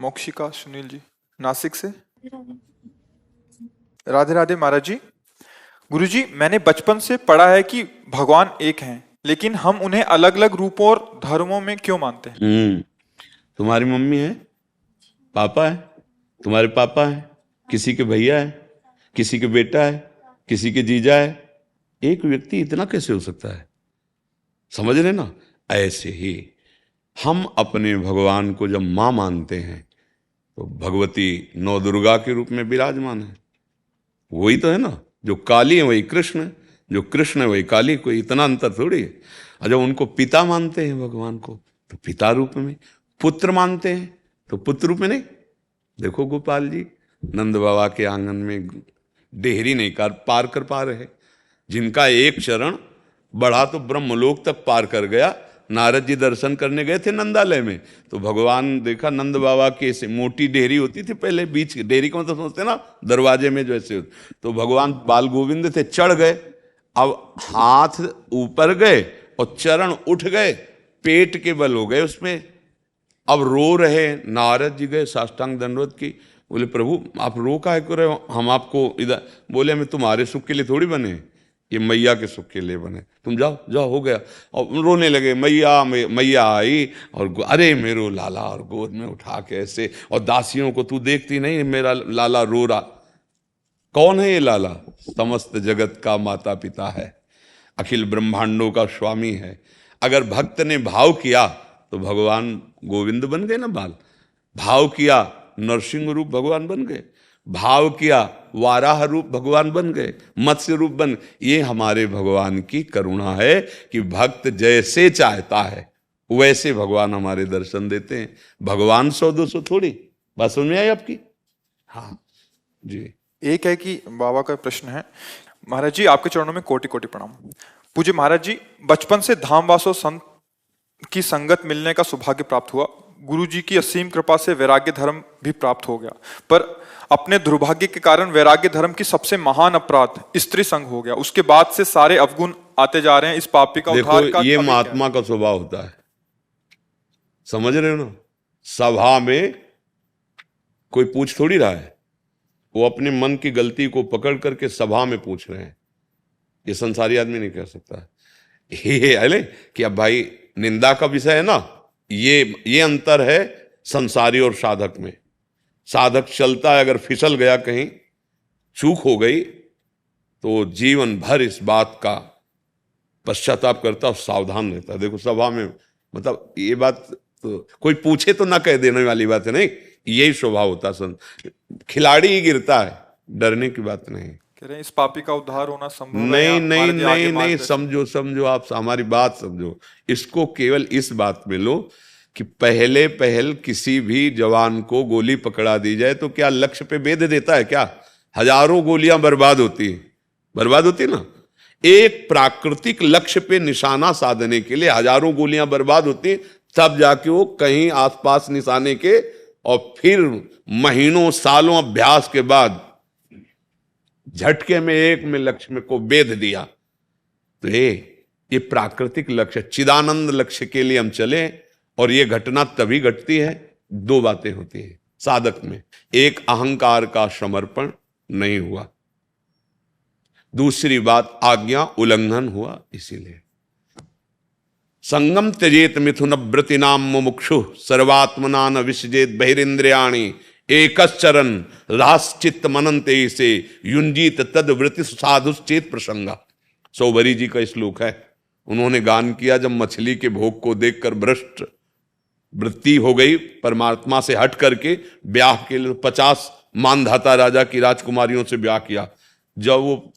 मोक्षिका सुनील जी, नासिक से। राधे राधे महाराज जी। गुरु जी, मैंने बचपन से पढ़ा है कि भगवान एक हैं, लेकिन हम उन्हें अलग अलग रूपों और धर्मों में क्यों मानते हैं? तुम्हारी मम्मी है, पापा है, तुम्हारे पापा है, किसी के भैया है, किसी के बेटा है, किसी के जीजा है। एक व्यक्ति इतना कैसे हो सकता है? समझ रहे ना? ऐसे ही हम अपने भगवान को जब मां मानते हैं तो भगवती नौ दुर्गा के रूप में विराजमान है। वही तो है ना, जो काली है वही कृष्ण है, जो कृष्ण है वही काली। कोई इतना अंतर थोड़ी है। और जब उनको पिता मानते हैं भगवान को तो पिता रूप में, पुत्र मानते हैं तो पुत्र रूप में। नहीं, देखो गोपाल जी नंद बाबा के आंगन में डेहरी नहीं पार कर पा रहे, जिनका एक चरण बढ़ा तो ब्रह्मलोक तक पार कर गया। नारद जी दर्शन करने गए थे नंदालय में, तो भगवान देखा नंद बाबा की ऐसे मोटी डेहरी होती थी पहले, बीच डेहरी को मतलब समझते ना, दरवाजे में जो ऐसे होते, तो भगवान बाल गोविंद थे, चढ़ गए। अब हाथ ऊपर गए और चरण उठ गए, पेट के बल हो गए उसमें। अब रो रहे, नारद जी गए साष्टांग दंडवत की, बोले प्रभु आप रो काहे कर रहे हो? हम आपको इधर, बोले हमें तुम्हारे सुख के लिए थोड़ी बने, ये मैया के सुख के लिए बने, तुम जाओ जाओ हो गया। और रोने लगे, मैया मैया आई और अरे मेरो लाला, और गोद में उठा के ऐसे, और दासियों को तू देखती नहीं मेरा लाला रो रहा। कौन है ये लाला? समस्त जगत का माता पिता है, अखिल ब्रह्मांडों का स्वामी है। अगर भक्त ने भाव किया तो भगवान गोविंद बन गए ना बाल, भाव किया नरसिंह रूप भगवान बन गए, भाव किया वाराह रूप भगवान बन गए, मत्स्य रूप बन। ये हमारे भगवान की करुणा है कि भक्त जैसे चाहता है वैसे भगवान हमारे दर्शन देते हैं। भगवान 100-200 थोड़ी। बात समझ में आई आपकी? हाँ जी। एक है कि बाबा का प्रश्न है, महाराज जी आपके चरणों में कोटि कोटि प्रणाम। पूज्य महाराज जी, बचपन से धामवासो संत की संगत मिलने का सौभाग्य प्राप्त हुआ। गुरु जी की असीम कृपा से वैराग्य धर्म भी प्राप्त हो गया, पर अपने दुर्भाग्य के कारण वैराग्य धर्म की सबसे महान अपराध स्त्री संग हो गया। उसके बाद से सारे अवगुण आते जा रहे हैं। इस पापी का उद्धार का ये महात्मा का स्वभाव होता है, समझ रहे हो ना? सभा में कोई पूछ थोड़ी रहा है, वो अपने मन की गलती को पकड़ करके सभा में पूछ रहे हैं। ये संसारी आदमी नहीं कह सकता। ये अले कि अब भाई निंदा का विषय है ना, ये अंतर है संसारी और साधक में। साधक चलता है, अगर फिसल गया कहीं, चूक हो गई, तो जीवन भर इस बात का पश्चाताप करता और सावधान रहता है। देखो सभा में, मतलब ये बात तो कोई पूछे तो ना कह देने वाली बात है, नहीं, यही स्वभाव होता है। खिलाड़ी ही गिरता है, डरने की बात नहीं। कह रहे हैं इस पापी का उद्धार होना संभव नहीं नहीं नहीं नहीं, समझो समझो, आप हमारी बात समझो। इसको केवल इस बात में लो कि पहले पहल किसी भी जवान को गोली पकड़ा दी जाए तो क्या लक्ष्य पे भेद देता है क्या? हजारों गोलियां बर्बाद होती ना। एक प्राकृतिक लक्ष्य पे निशाना साधने के लिए हजारों गोलियां बर्बाद होती, तब जाके वो कहीं आसपास निशाने के, और फिर महीनों सालों अभ्यास के बाद झटके में एक में लक्ष्य में को भेद दिया। तो ये प्राकृतिक लक्ष्य, चिदानंद लक्ष्य के लिए हम चले, और ये घटना तभी घटती है, दो बातें होती है साधक में। एक, अहंकार का समर्पण नहीं हुआ, दूसरी बात आज्ञा उल्लंघन हुआ। इसीलिए संगम त्यजेत मिथुन व्रतिनाम मुमुक्षु सर्वात्मना न विसजेत बहिरिंद्रियाणि एकश्चरन राश्चित्त मनंते से युंजीत तद वृत्ति साधुश्चेत प्रसंगा। सौभरी जी का श्लोक है, उन्होंने गान किया जब मछली के भोग को देखकर भ्रष्ट वृत्ति हो गई, परमात्मा से हट करके ब्याह के लिए 50 मानधाता राजा की राजकुमारियों से ब्याह किया। जब वो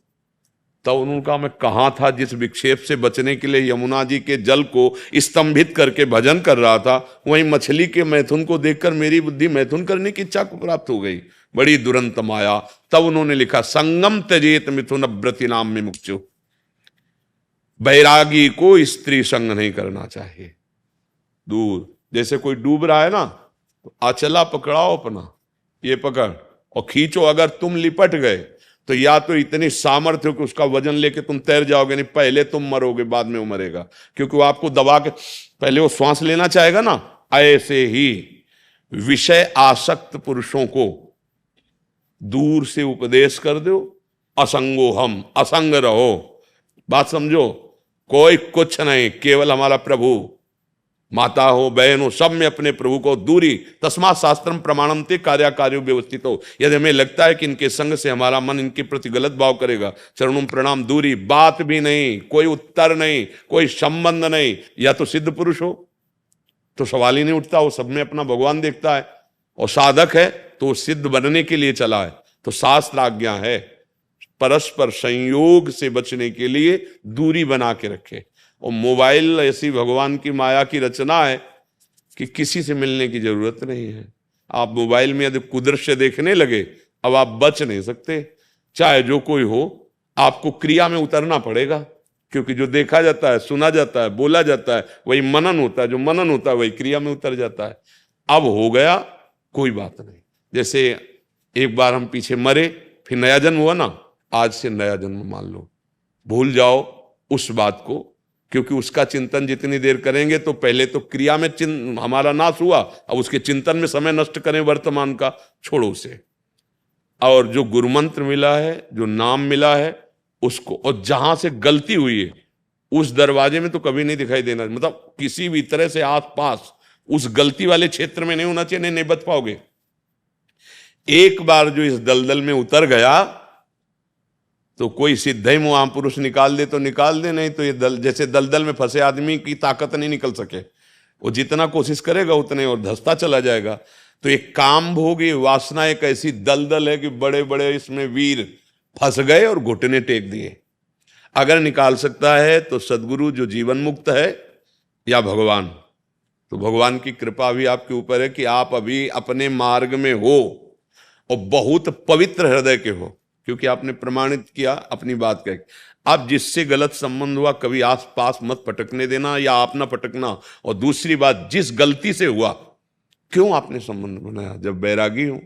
तब उन्होंने कहा मैं कहाँ था जिस विक्षेप से बचने के लिए यमुना जी के जल को स्तंभित करके भजन कर रहा था, वहीं मछली के मैथुन को देखकर मेरी बुद्धि मैथुन करने की इच्छा को प्राप्त हो गई। बड़ी दुरंत माया। तब उन्होंने लिखा संगम त्यजेत मिथुन व्रति नाम में मुक्चु। बैरागी को स्त्री संग नहीं करना चाहिए, दूर। जैसे कोई डूब रहा है ना, तो अचला पकड़ाओ अपना, ये पकड़ और खींचो। अगर तुम लिपट गए तो या तो इतनी सामर्थ्य हो कि उसका वजन लेके तुम तैर जाओगे, नहीं पहले तुम मरोगे बाद में वो मरेगा, क्योंकि वो आपको दबा के पहले वो श्वास लेना चाहेगा ना। ऐसे ही विषय आसक्त पुरुषों को दूर से उपदेश कर दो, असंगो हम, असंग रहो। बात समझो, कोई कुछ नहीं, केवल हमारा प्रभु। माता हो, बहन हो, सब में अपने प्रभु को दूरी। तस्मात् शास्त्रम प्रमाणन्ते कार्याकार्यो व्यवस्थित हो। यदि हमें लगता है कि इनके संग से हमारा मन इनके प्रति गलत भाव करेगा, चरणों में प्रणाम, दूरी। बात भी नहीं, कोई उत्तर नहीं, कोई संबंध नहीं। या तो सिद्ध पुरुष हो तो सवाल ही नहीं उठता, वो सब में अपना भगवान देखता है, और साधक है तो वो सिद्ध बनने के लिए चला है। तो शास्त्र आज्ञा है परस्पर संयोग से बचने के लिए दूरी बना के रखे। और मोबाइल ऐसी भगवान की माया की रचना है कि किसी से मिलने की जरूरत नहीं है। आप मोबाइल में यदि कुदृश्य देखने लगे, अब आप बच नहीं सकते। चाहे जो कोई हो, आपको क्रिया में उतरना पड़ेगा, क्योंकि जो देखा जाता है, सुना जाता है, बोला जाता है, वही मनन होता है। जो मनन होता है वही क्रिया में उतर जाता है। अब हो गया, कोई बात नहीं। जैसे एक बार हम पीछे मरे, फिर नया जन्म हुआ ना, आज से नया जन्म मान लो। भूल जाओ उस बात को, क्योंकि उसका चिंतन जितनी देर करेंगे तो पहले तो क्रिया में हमारा नाश हुआ, अब उसके चिंतन में समय नष्ट करें वर्तमान का, छोड़ो उसे। और जो गुरु मंत्र मिला है, जो नाम मिला है उसको, और जहां से गलती हुई है उस दरवाजे में तो कभी नहीं दिखाई देना। मतलब किसी भी तरह से आस पास उस गलती वाले क्षेत्र में नहीं होना चाहिए, नहीं बच पाओगे। एक बार जो इस दलदल में उतर गया तो कोई सिद्ध महापुरुष निकाल दे तो निकाल दे, नहीं तो ये जैसे दलदल में फंसे आदमी की ताकत नहीं निकल सके, वो जितना कोशिश करेगा उतने और धंसता चला जाएगा। तो एक काम भोगी वासना एक ऐसी दलदल है कि बड़े बड़े इसमें वीर फंस गए और घुटने टेक दिए। अगर निकाल सकता है तो सदगुरु जो जीवन मुक्त है, या भगवान। तो भगवान की कृपा भी आपके ऊपर है कि आप अभी अपने मार्ग में हो और बहुत पवित्र हृदय के हो, क्योंकि आपने प्रमाणित किया अपनी बात कह। अब जिससे गलत संबंध हुआ कभी आस पास मत पटकने देना, या आप ना पटकना। और दूसरी बात, जिस गलती से हुआ क्यों आपने संबंध बनाया, जब बैरागी हो,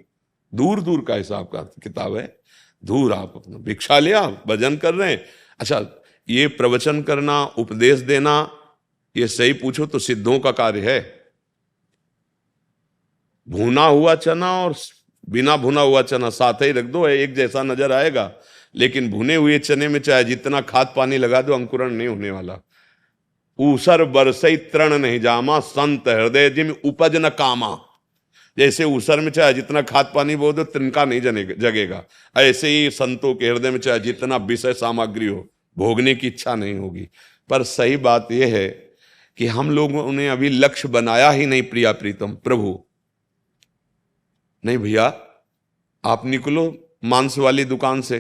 दूर दूर का हिसाब का किताब है। दूर आप अपना भिक्षा लिया, भजन कर रहे हैं। अच्छा, ये प्रवचन करना, उपदेश देना, ये सही पूछो तो सिद्धों का कार्य है। भुना हुआ चना और बिना भुना हुआ चना साथ ही रख दो, एक जैसा नजर आएगा। लेकिन भुने हुए चने में चाहे जितना खाद पानी लगा दो, अंकुरण नहीं होने वाला। ऊसर बरसई तृण नहीं जामा, संत हृदय जिम उपज न कामा। जैसे ऊसर में चाहे जितना खाद पानी बो दो, तिनका नहीं जगेगा। ऐसे ही संतों के हृदय में चाहे जितना विषय सामग्री हो, भोगने की इच्छा नहीं होगी। पर सही बात यह है कि हम लोगों ने अभी लक्ष्य बनाया ही नहीं। प्रिया प्रीतम प्रभु नहीं भैया, आप निकलो मांस वाली दुकान से,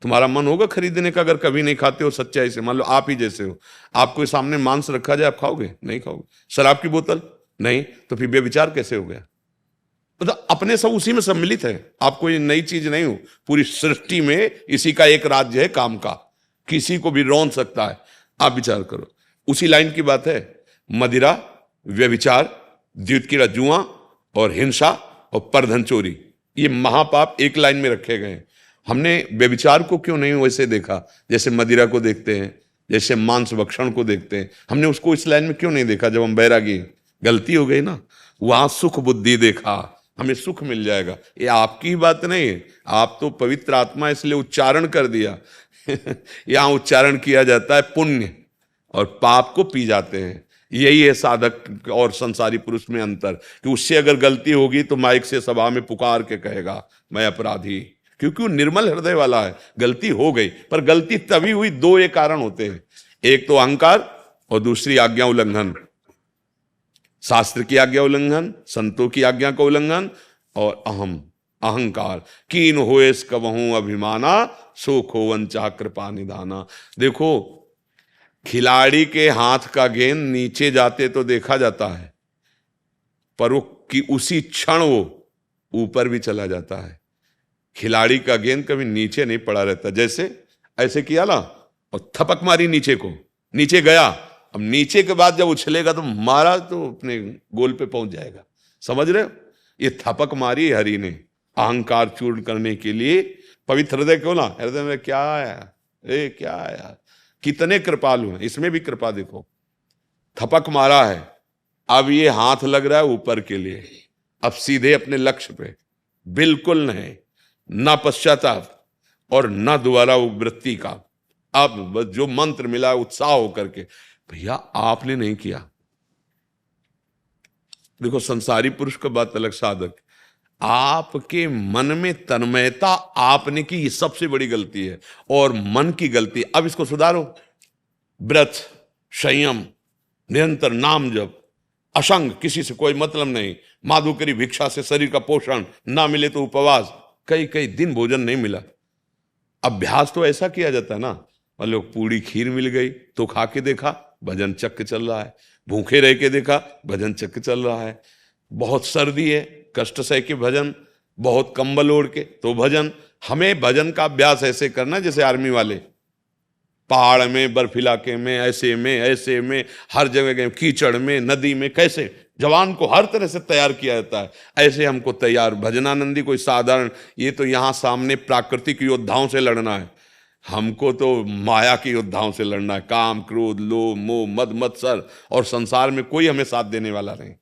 तुम्हारा मन होगा खरीदने का। अगर कभी नहीं खाते हो सच्चाई से, मान लो आप ही जैसे हो, आपको सामने मांस रखा जाए, आप खाओगे? नहीं खाओगे। शराब की बोतल नहीं, तो फिर बेविचार कैसे हो गया? मतलब अपने सब उसी में सम्मिलित है। आप कोई नई चीज नहीं हो, पूरी सृष्टि में इसी का एक राज्य है काम का, किसी को भी रौंद सकता है। आप विचार करो, उसी लाइन की बात है। मदिरा, व्यभिचार, द्वितीय जुआ और हिंसा और परधन चोरी, ये महापाप एक लाइन में रखे गए हैं। हमने व्यभिचार को क्यों नहीं वैसे देखा, जैसे मदिरा को देखते हैं, जैसे मांस भक्षण को देखते हैं? हमने उसको इस लाइन में क्यों नहीं देखा? जब हम बैरागी, गलती हो गई ना। वहां सुख बुद्धि देखा, हमें सुख मिल जाएगा। ये आपकी बात नहीं है, आप तो पवित्र आत्मा, इसलिए उच्चारण कर दिया। यहां उच्चारण किया जाता है पुण्य, और पाप को पी जाते हैं। यही है साधक और संसारी पुरुष में अंतर, कि उससे अगर गलती होगी तो माइक से सभा में पुकार के कहेगा मैं अपराधी, क्योंकि वो निर्मल हृदय वाला है। गलती हो गई, पर गलती तभी हुई, दो एक कारण होते हैं, एक तो अहंकार और दूसरी आज्ञा उल्लंघन। शास्त्र की आज्ञा उल्लंघन, संतों की आज्ञा का उल्लंघन, और अहंकार। कीन होएस कबहूं अभिमाना, सो खोवन चाह कृपा निधाना। देखो, खिलाड़ी के हाथ का गेंद नीचे जाते तो देखा जाता है, पर वो कि उसी क्षण वो ऊपर भी चला जाता है। खिलाड़ी का गेंद कभी नीचे नहीं पड़ा रहता। जैसे ऐसे किया ना और थपक मारी नीचे को, नीचे गया। अब नीचे के बाद जब उछलेगा तो मारा तो अपने गोल पे पहुंच जाएगा। समझ रहे हो? ये थपक मारी हरि ने अहंकार चूर्ण करने के लिए। पवित्र हृदय क्यों ना, हृदय में क्या आया, क्या आया, कितने कृपालु हैं। इसमें भी कृपा देखो, थपक मारा है, अब ये हाथ लग रहा है ऊपर के लिए, अब सीधे अपने लक्ष्य पे, बिल्कुल नहीं, ना पश्चाताप और ना दोबारा वृत्ति का। अब बस जो मंत्र मिला उत्साह होकर के, भैया आपने नहीं किया। देखो संसारी पुरुष का बात अलग, साधक आपके मन में तन्मयता आपने की, ये सबसे बड़ी गलती है और मन की गलती। अब इसको सुधारो, व्रत, संयम, निरंतर नाम जप, असंग, किसी से कोई मतलब नहीं, माधुकरी भिक्षा से शरीर का पोषण, ना मिले तो उपवास, कई कई दिन भोजन नहीं मिला। अभ्यास तो ऐसा किया जाता है ना, मतलब पूरी खीर मिल गई तो खा के देखा, भजन चक्र चल रहा है, भूखे रह के देखा, भजन चक्र चल रहा है, बहुत सर्दी है, कष्ट सह के भजन, बहुत कंबल ओढ़ के तो भजन। हमें भजन का अभ्यास ऐसे करना जैसे आर्मी वाले, पहाड़ में, बर्फ इलाके में, ऐसे में हर जगह गए, कीचड़ में, नदी में, कैसे जवान को हर तरह से तैयार किया जाता है, ऐसे हमको तैयार। भजनानंदी कोई साधारण, ये तो यहां सामने प्राकृतिक योद्धाओं से लड़ना है, हमको तो माया के योद्धाओं से लड़ना है। काम, क्रोध, लोभ, मोह, मद, मत्सर, और संसार में कोई हमें साथ देने वाला नहीं।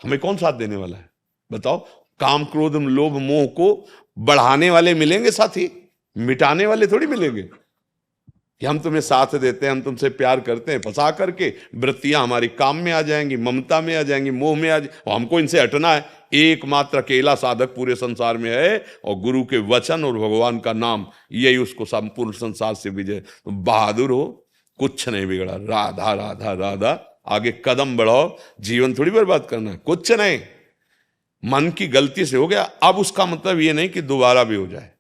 हमें कौन साथ देने वाला है बताओ? काम, क्रोध, लोभ, मोह को बढ़ाने वाले मिलेंगे साथी, मिटाने वाले थोड़ी मिलेंगे। कि हम तुम्हें साथ देते हैं, हम तुमसे प्यार करते हैं, फंसा करके वृत्तियां हमारी काम में आ जाएंगी, ममता में आ जाएंगी, मोह में आ जाएंगी, हमको इनसे हटना है। एकमात्र अकेला साधक पूरे संसार में है, और गुरु के वचन और भगवान का नाम, यही उसको संपूर्ण संसार से विजय। तो बहादुर हो, कुछ नहीं बिगड़ा, राधा राधा राधा, आगे कदम बढ़ाओ, जीवन थोड़ी बर्बाद करना है, कुछ नहीं। मन की गलती से हो गया, अब उसका मतलब ये नहीं कि दोबारा भी हो जाए।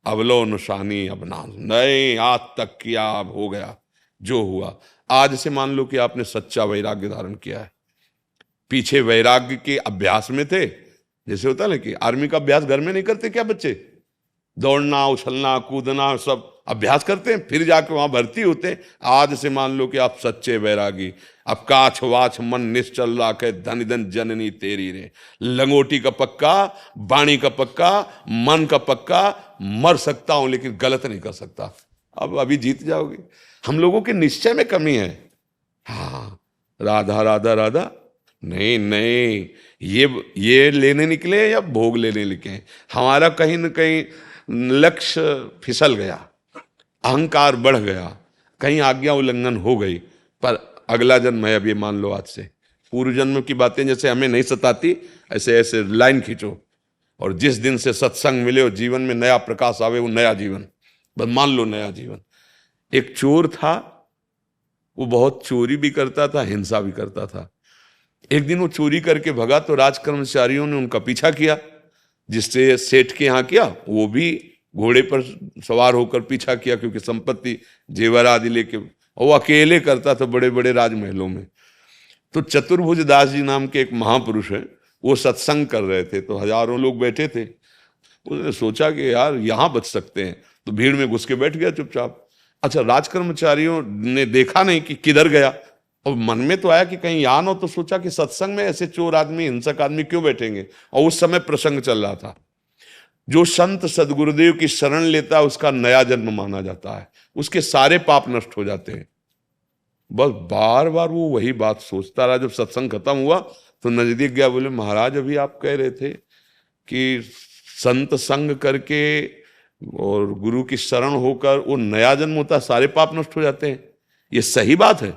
अवलो नुशानी अब ना नहीं, आज तक किया, अब हो गया जो हुआ। आज से मान लो कि आपने सच्चा वैराग्य धारण किया है, पीछे वैराग्य के अभ्यास में थे। जैसे होता है ना कि आर्मी का अभ्यास घर में नहीं करते क्या बच्चे? दौड़ना, उछलना, कूदना, सब अभ्यास करते हैं, फिर जाके वहां भर्ती होते हैं। आज से मान लो कि आप सच्चे वैरागी, अब काछ वाछ मन निश्चल राखे, धन धन जननी तेरी रे, लंगोटी का पक्का, बाणी का पक्का, मन का पक्का, मर सकता हूं लेकिन गलत नहीं कर सकता। अब अभी जीत जाओगे। हम लोगों के निश्चय में कमी है। हाँ, राधा राधा राधा नहीं नहीं, ये लेने निकले या भोग लेने निकले, हमारा कहीं न कहीं लक्ष्य फिसल गया, अहंकार बढ़ गया, कहीं आज्ञा उल्लंघन हो गई। पर अगला जन्म है, अब ये मान लो आज से। पूर्व जन्म की बातें जैसे हमें नहीं सताती, ऐसे ऐसे लाइन खींचो, और जिस दिन से सत्संग मिले और जीवन में नया प्रकाश आवे, वो नया जीवन, बस मान लो नया जीवन। एक चोर था, वो बहुत चोरी भी करता था, हिंसा भी करता था। एक दिन वो चोरी करके भगा तो राज कर्मचारियों ने उनका पीछा किया, जिससे सेठ के यहाँ किया, वो भी घोड़े पर सवार होकर पीछा किया, क्योंकि संपत्ति जेवर आदि लेके, और वो अकेले करता था बड़े बड़े राजमहलों में। तो चतुर्भुज दास जी नाम के एक महापुरुष है, वो सत्संग कर रहे थे, तो हजारों लोग बैठे थे। उसने सोचा कि यार यहाँ बच सकते हैं, तो भीड़ में घुस के बैठ गया चुपचाप। अच्छा, राज कर्मचारियों ने देखा नहीं कि किधर गया, और मन में तो आया कि कहीं यहाँ न हो, तो सोचा कि सत्संग में ऐसे चोर आदमी, हिंसक आदमी क्यों बैठेंगे। और उस समय प्रसंग चल रहा था, जो संत सदगुरुदेव की शरण लेता है उसका नया जन्म माना जाता है, उसके सारे पाप नष्ट हो जाते हैं। बस बार बार वो वही बात सोचता रहा। जब सत्संग खत्म हुआ तो नजदीक गया, बोले महाराज अभी आप कह रहे थे कि संत संग करके और गुरु की शरण होकर वो नया जन्म होता है, सारे पाप नष्ट हो जाते हैं, ये सही बात है?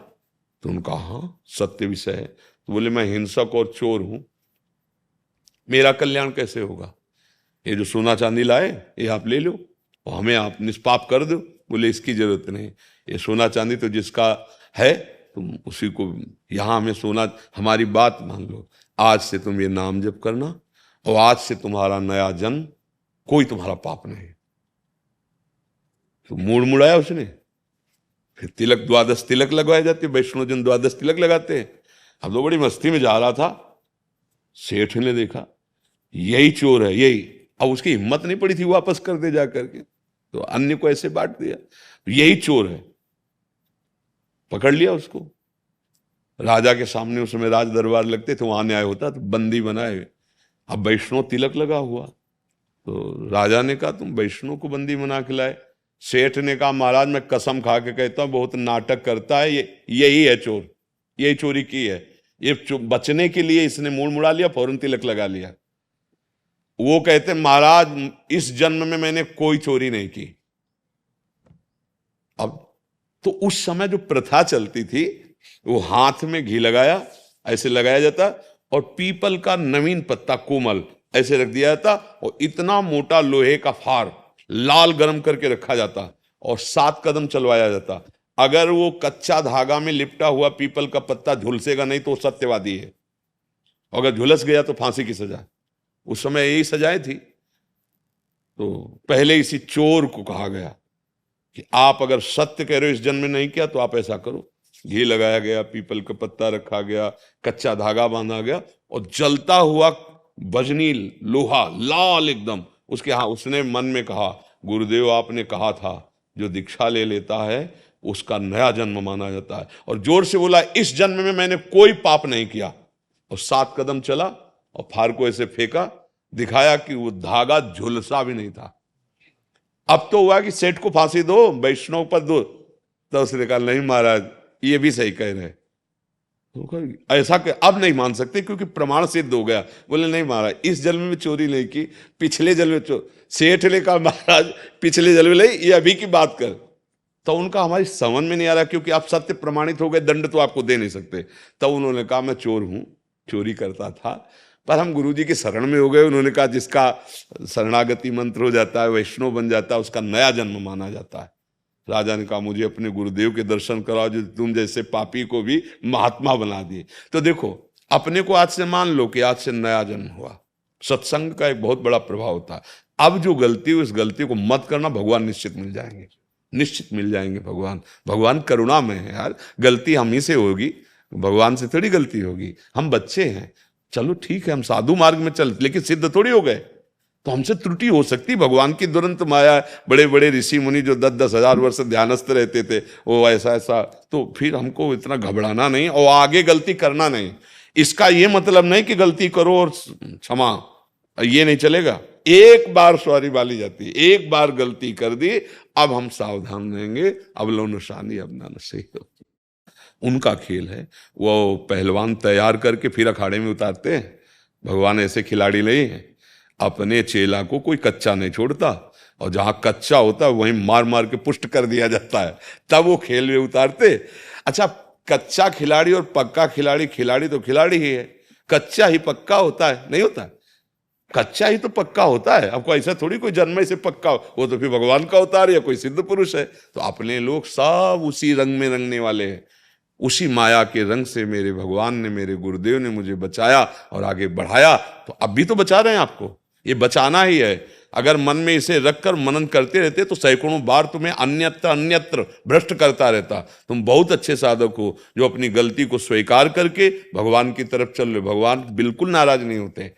तो उनका हाँ सत्य विषय है। तो बोले मैं हिंसक और चोर हूं, मेरा कल्याण कैसे होगा? ये जो सोना चांदी लाए ये आप ले लो और हमें आप निष्पाप कर दो। बोले इसकी जरूरत नहीं, ये सोना चांदी तो जिसका है तुम उसी को, यहां हमें सोना, हमारी बात मान लो, आज से तुम ये नाम जप करना और आज से तुम्हारा नया जन्म, कोई तुम्हारा पाप नहीं। तो मूड मुड़ाया उसने। फिर तिलक, द्वादश तिलक लगवाए जाते, वैष्णव जन द्वादश तिलक लगाते हैं। अब तो बड़ी मस्ती में जा रहा था, सेठ ने देखा यही चोर है यही, अब उसकी हिम्मत नहीं पड़ी थी वापस कर दे जा करके, तो अन्य को ऐसे बांट दिया, यही चोर है। पकड़ लिया उसको, राजा के सामने, उस समय राज दरबार लगते थे, वहां न्याय होता, तो बंदी बनाए। अब वैष्णव तिलक लगा हुआ, तो राजा ने कहा तुम वैष्णव को बंदी बना के लाए। सेठ ने कहा महाराज मैं कसम खा के कहता हूं बहुत नाटक करता है, यही है चोर, यही चोरी की है, ये बचने के लिए इसने मूड मुड़ा लिया, फौरन तिलक लगा लिया। वो कहते महाराज इस जन्म में मैंने कोई चोरी नहीं की। अब तो उस समय जो प्रथा चलती थी, वो हाथ में घी लगाया, ऐसे लगाया जाता, और पीपल का नवीन पत्ता कोमल ऐसे रख दिया जाता, और इतना मोटा लोहे का फार लाल गरम करके रखा जाता, और 7 कदम चलवाया जाता। अगर वो कच्चा धागा में लिपटा हुआ पीपल का पत्ता झुलसेगा नहीं तो वो सत्यवादी है, अगर झुलस गया तो फांसी की सजा। उस समय यही सजाएं थी। तो पहले इसी चोर को कहा गया कि आप अगर सत्य कह रहे हो, इस जन्म में नहीं किया, तो आप ऐसा करो। घी लगाया गया, पीपल का पत्ता रखा गया, कच्चा धागा बांधा गया, और जलता हुआ बजनी लोहा लाल एकदम उसके। हाँ, उसने मन में कहा, गुरुदेव आपने कहा था जो दीक्षा ले लेता है उसका नया जन्म माना जाता है, और जोर से बोला इस जन्म में मैंने कोई पाप नहीं किया, और 7 कदम चला और फार को ऐसे फेंका, दिखाया कि वो धागा झुलसा भी नहीं था। अब तो हुआ कि सेठ को फांसी दो, वैष्णव पर दो, तो उसने कहा नहीं महाराज ये भी सही कह रहे हैं। तो ऐसा अब नहीं मान सकते क्योंकि प्रमाण सिद्ध हो गया। बोले नहीं महाराज इस जन्म में चोरी नहीं की, पिछले जन्म में सेठ ने कहा महाराज पिछले जन्म में नहीं, ये अभी की बात कर। तो उनका हमारी समझ में नहीं आ रहा, क्योंकि आप सत्य प्रमाणित हो गए, दंड तो आपको दे नहीं सकते। तब उन्होंने कहा मैं चोर हूं, चोरी करता था, पर हम गुरुजी की शरण में हो गए। उन्होंने कहा जिसका शरणागति मंत्र हो जाता है, वैष्णव बन जाता है, उसका नया जन्म माना जाता है। राजा ने कहा मुझे अपने गुरुदेव के दर्शन कराओ जो तुम जैसे पापी को भी महात्मा बना दिए। तो देखो अपने को आज से मान लो कि आज से नया जन्म हुआ। सत्संग का एक बहुत बड़ा प्रभाव होता है। अब जो गलती हुई उस गलती को मत करना, भगवान निश्चित मिल जाएंगे, निश्चित मिल जाएंगे। भगवान करुणा में है यार। गलती हम ही से होगी, भगवान से थोड़ी गलती होगी। हम बच्चे हैं, चलो ठीक है हम साधु मार्ग में चल, लेकिन सिद्ध थोड़ी हो गए, तो हमसे त्रुटि हो सकती। भगवान की दुरंत माया। बड़े बड़े ऋषि मुनि जो 10-10 हजार वर्ष ध्यानस्थ रहते थे, वो ऐसा ऐसा, तो फिर हमको इतना घबराना नहीं और आगे गलती करना नहीं। इसका ये मतलब नहीं कि गलती करो और क्षमा, ये नहीं चलेगा। एक बार सॉरी वाली जाती है, एक बार गलती कर दी, अब हम सावधान रहेंगे। अब लो निशानी अब ना सही हो। उनका खेल है, वो पहलवान तैयार करके फिर अखाड़े में उतारते हैं। भगवान ऐसे खिलाड़ी नहीं है, अपने चेला को कोई कच्चा नहीं छोड़ता, और जहां कच्चा होता है वहीं मार मार के पुष्ट कर दिया जाता है, तब वो खेल में उतारते। अच्छा, कच्चा खिलाड़ी और पक्का खिलाड़ी, खिलाड़ी तो खिलाड़ी ही है, कच्चा ही पक्का होता है? नहीं होता है, कच्चा ही तो पक्का होता है। आपको ऐसा थोड़ी कोई जन्म से पक्का हो, वो तो फिर भगवान का अवतार या कोई सिद्ध पुरुष है। तो अपने लोग सब उसी रंग में रंगने वाले हैं। उसी माया के रंग से मेरे भगवान ने, मेरे गुरुदेव ने मुझे बचाया और आगे बढ़ाया, तो अब भी तो बचा रहे हैं आपको। ये बचाना ही है। अगर मन में इसे रखकर मनन करते रहते तो सैकड़ों बार तुम्हें अन्यत्र अन्यत्र भ्रष्ट करता रहता। तुम बहुत अच्छे साधक हो जो अपनी गलती को स्वीकार करके भगवान की तरफ चल रहे। भगवान बिल्कुल नाराज नहीं होते।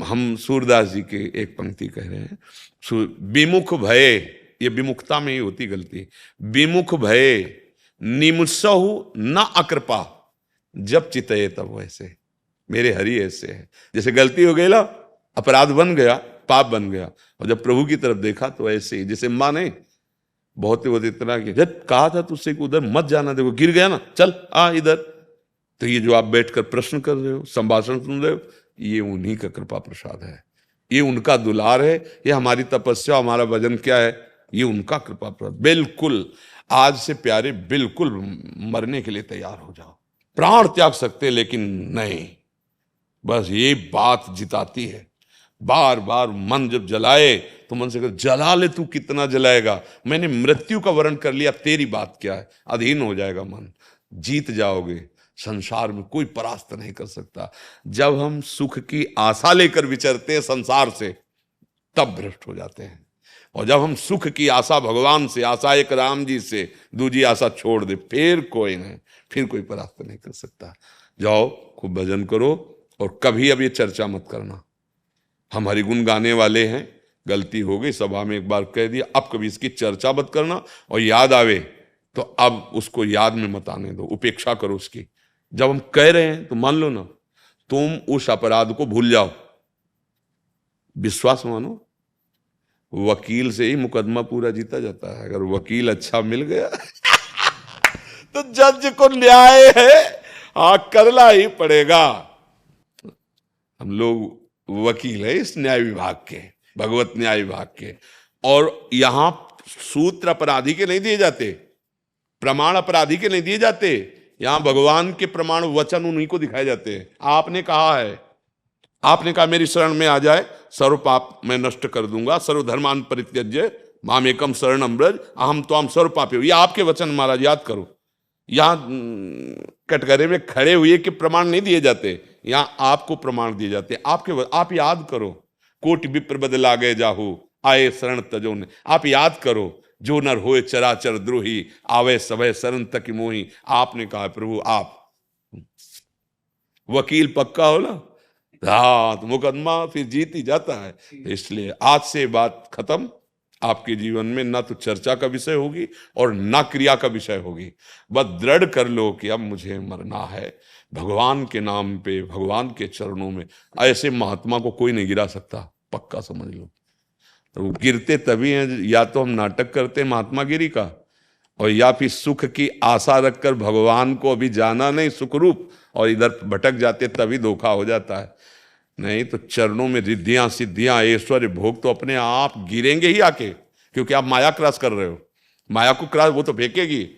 हम सूरदास जी के एक पंक्ति कह रहे हैं, विमुख भये, ये विमुखता में ही होती गलती। विमुख भये निमुत्सहु न अकृपा, जब चितये तब वैसे। मेरे हरि ऐसे है, जैसे गलती हो गई ना, अपराध बन गया, पाप बन गया, और जब प्रभु की तरफ देखा तो ऐसे ही। जैसे माँ ने बहुत इतना कि जब कहा था तुझसे उधर मत जाना, देखो गिर गया ना, चल आ इधर। तो ये जो आप बैठकर प्रश्न कर रहे हो, संभाषण सुन रहे हो, ये उन्हीं का कृपा प्रसाद है, ये उनका दुलार है। ये हमारी तपस्या, हमारा भजन क्या है, ये उनका कृपा प्रसाद। बिल्कुल आज से प्यारे, बिल्कुल मरने के लिए तैयार हो जाओ। प्राण त्याग सकते लेकिन नहीं, बस ये बात जिताती है। बार बार मन जब जलाए तो मन से कर, जला ले तू, कितना जलाएगा। मैंने मृत्यु का वर्ण कर लिया, तेरी बात क्या है। अधीन हो जाएगा मन, जीत जाओगे। संसार में कोई परास्त नहीं कर सकता। जब हम सुख की आशा लेकर विचरते हैं संसार से, तब भ्रष्ट हो जाते हैं। और जब हम सुख की आशा भगवान से, आशा एक राम जी से, दूजी आशा छोड़ दे, फिर कोई नहीं, फिर कोई परास्त नहीं कर सकता। जाओ खूब भजन करो, और कभी अब ये चर्चा मत करना। हम हरिगुण गाने वाले हैं, गलती हो गई सभा में एक बार कह दिया, अब कभी इसकी चर्चा मत करना। और याद आवे तो अब उसको याद में मत आने दो, उपेक्षा करो उसकी। जब हम कह रहे हैं तो मान लो ना, तुम उस अपराध को भूल जाओ। विश्वास मानो, वकील से ही मुकदमा पूरा जीता जाता है। अगर वकील अच्छा मिल गया तो जज को न्याय है, हाँ, करना ही पड़ेगा। हम लोग वकील है इस न्याय विभाग के, भगवत न्याय विभाग के, और यहां सूत्र अपराधी के नहीं दिए जाते, प्रमाण अपराधी के नहीं दिए जाते, यहां भगवान के प्रमाण वचन उन्हीं को दिखाए जाते हैं। आपने कहा है, आपने कहा मेरी शरण में आ जाए सर्व पाप मैं नष्ट कर दूंगा, सर्वधर्मान परित्यज्य मामेकम शरणम ब्रज अहम त्वाम सर्व पापी। ये आपके वचन महाराज, याद करो। यहां कटघरे में खड़े हुए के प्रमाण नहीं दिए जाते, यहां आपको प्रमाण दिए जाते। आप याद करो, कोटि विप्र बदला गए जाहू आए शरण तजो ने। आप याद करो, जो नर होए चराचर द्रोही आवे सभय शरण तक मोही। आपने कहा प्रभु आप वकील पक्का हो ना, हाँ, तो मुकदमा फिर जीत ही जाता है। इसलिए आज से बात खत्म। आपके जीवन में ना तो चर्चा का विषय होगी और ना क्रिया का विषय होगी। बस दृढ़ कर लो कि अब मुझे मरना है भगवान के नाम पे, भगवान के चरणों में। ऐसे महात्मा को कोई नहीं गिरा सकता, पक्का समझ लो। तो गिरते तभी हैं या तो हम नाटक करते हैं महात्मा गिरी का, और या फिर सुख की आशा रखकर भगवान को अभी जाना नहीं सुख रूप, और इधर भटक जाते, तभी धोखा हो जाता है। नहीं तो चरणों में रिद्धियां सिद्धियां ऐश्वर्य भोग तो अपने आप गिरेंगे ही आके, क्योंकि आप माया क्रॉस कर रहे हो। माया को क्रॉस वो तो फेंकेगी,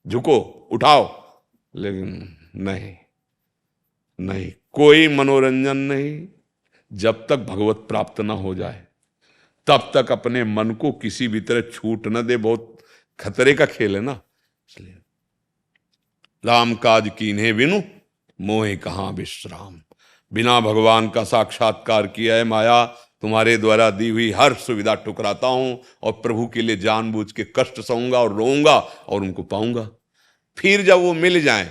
झुको उठाओ, लेकिन नहीं नहीं, कोई मनोरंजन नहीं। जब तक भगवत प्राप्त ना हो जाए तब तक अपने मन को किसी भी तरह छूट न दे। बहुत खतरे का खेल है ना। इसलिए राम काज कीन्हे बिनु मोहे कहां विश्राम। बिना भगवान का साक्षात्कार किया है माया तुम्हारे द्वारा दी हुई हर सुविधा ठुकराता हूं, और प्रभु के लिए जानबूझ के कष्ट सहूंगा और रोऊंगा और उनको पाऊंगा। फिर जब वो मिल जाएं,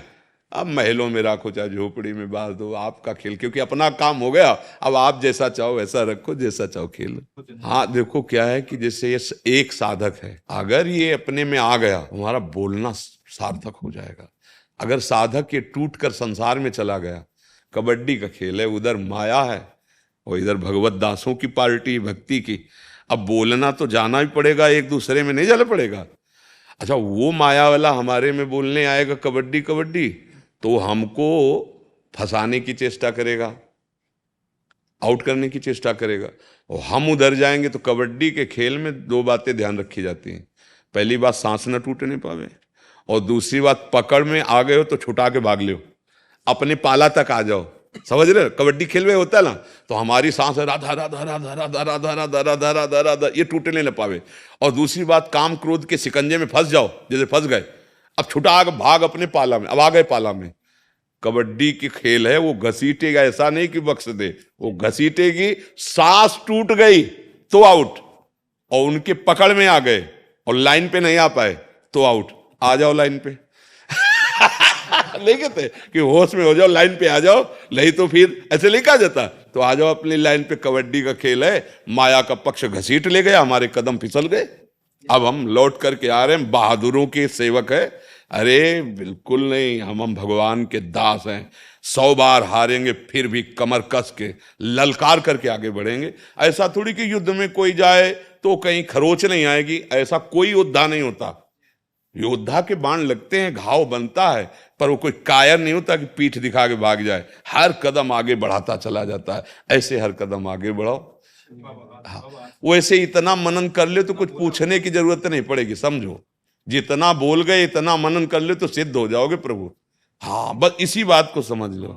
अब महलों में राखो चाहे झोपड़ी में बांध दो, आपका खेल, क्योंकि अपना काम हो गया। अब आप जैसा चाहो वैसा रखो, जैसा चाहो खेलो। हाँ, देखो क्या है कि जैसे ये एक साधक है, अगर ये अपने में आ गया हमारा बोलना सार्थक हो जाएगा। अगर साधक ये टूट कर संसार में चला गया, कबड्डी का खेल है, उधर माया है और इधर भगवत दासों की पार्टी भक्ति की। अब बोलना तो जाना ही पड़ेगा, एक दूसरे में नहीं जाना पड़ेगा। अच्छा, वो माया वाला हमारे में बोलने आएगा कबड्डी कबड्डी, तो हमको फंसाने की चेष्टा करेगा, आउट करने की चेष्टा करेगा, और हम उधर जाएंगे। तो कबड्डी के खेल में दो बातें ध्यान रखी जाती हैं। पहली बात, सांस न टूटने पावे, और दूसरी बात, पकड़ में आ गए हो तो छुटा के भाग लो, अपने पाला तक आ जाओ। समझ रहे हो? कबड्डी खेल में होता है ना, तो हमारी सांस राधा राधा राधा राधा राधा राधा राधा राधा राधा ये टूटने न पावे। और दूसरी बात, काम क्रोध के शिकंजे में फंस जाओ, जैसे फंस गए, अब छुटा भाग अपने पाला में, अब आ गए पाला में। कबड्डी की खेल है, वो घसीटेगा, ऐसा नहीं कि बख्श दे, वो घसीटेगी। सांस टूट गई तो आउट, और उनके पकड़ में आ गए और लाइन पे नहीं आ पाए तो आउट। आ जाओ लाइन पे नहीं कहते कि होश में हो जाओ, लाइन पे आ जाओ, नहीं तो फिर ऐसे नहीं कहा जाता। तो आ जाओ अपनी लाइन पे। कबड्डी का खेल है, माया का पक्ष घसीट ले गया, हमारे कदम फिसल गए। अब हम लौट करके आ रहे हैं, बहादुरों के सेवक है। अरे बिल्कुल नहीं, हम भगवान के दास हैं। 100 बार हारेंगे फिर भी कमर कस के ललकार करके आगे बढ़ेंगे। ऐसा थोड़ी कि युद्ध में कोई जाए तो कहीं खरोच नहीं आएगी, ऐसा कोई योद्धा नहीं होता। योद्धा के बाण लगते हैं, घाव बनता है, पर वो कोई कायर नहीं होता कि पीठ दिखा के भाग जाए। हर कदम आगे बढ़ाता चला जाता है। ऐसे हर कदम आगे बढ़ाओ। हाँ, वैसे इतना मनन कर ले तो कुछ पूछने की जरूरत नहीं पड़ेगी। समझो, जितना बोल गए इतना मनन कर ले तो सिद्ध हो जाओगे प्रभु। हाँ, बस इसी बात को समझ लो।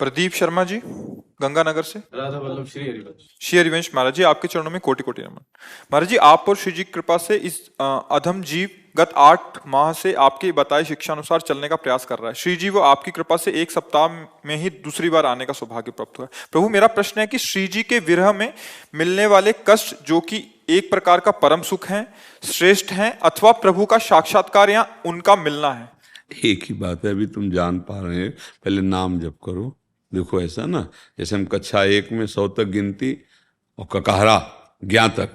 प्रदीप शर्मा जी गंगानगर से। राधा वल्लभ श्री हरिवंश। श्री हरिवंश महाराज जी, आपके चरणों में कोटि कोटि नमन। महाराज जी, आप और श्री जी की कृपा से इस अधम जीव गत 8 माह से आपकी बताई शिक्षा अनुसार चलने का प्रयास कर रहा है। श्री जी वो आपकी कृपा से 1 सप्ताह में ही दूसरी बार आने का सौभाग्य प्राप्त हुआ है। प्रभु, मेरा प्रश्न है कि श्री जी के विरह में मिलने वाले कष्ट, जो कि एक प्रकार का परम सुख है, श्रेष्ठ है, अथवा प्रभु का साक्षात्कार या उनका मिलना है? एक ही बात है, अभी तुम जान पा रहे हैं। पहले नाम जप करो। देखो ऐसा ना, जैसे हम कक्षा 1 में 100 तक गिनती और ककाहरा ज्ञा तक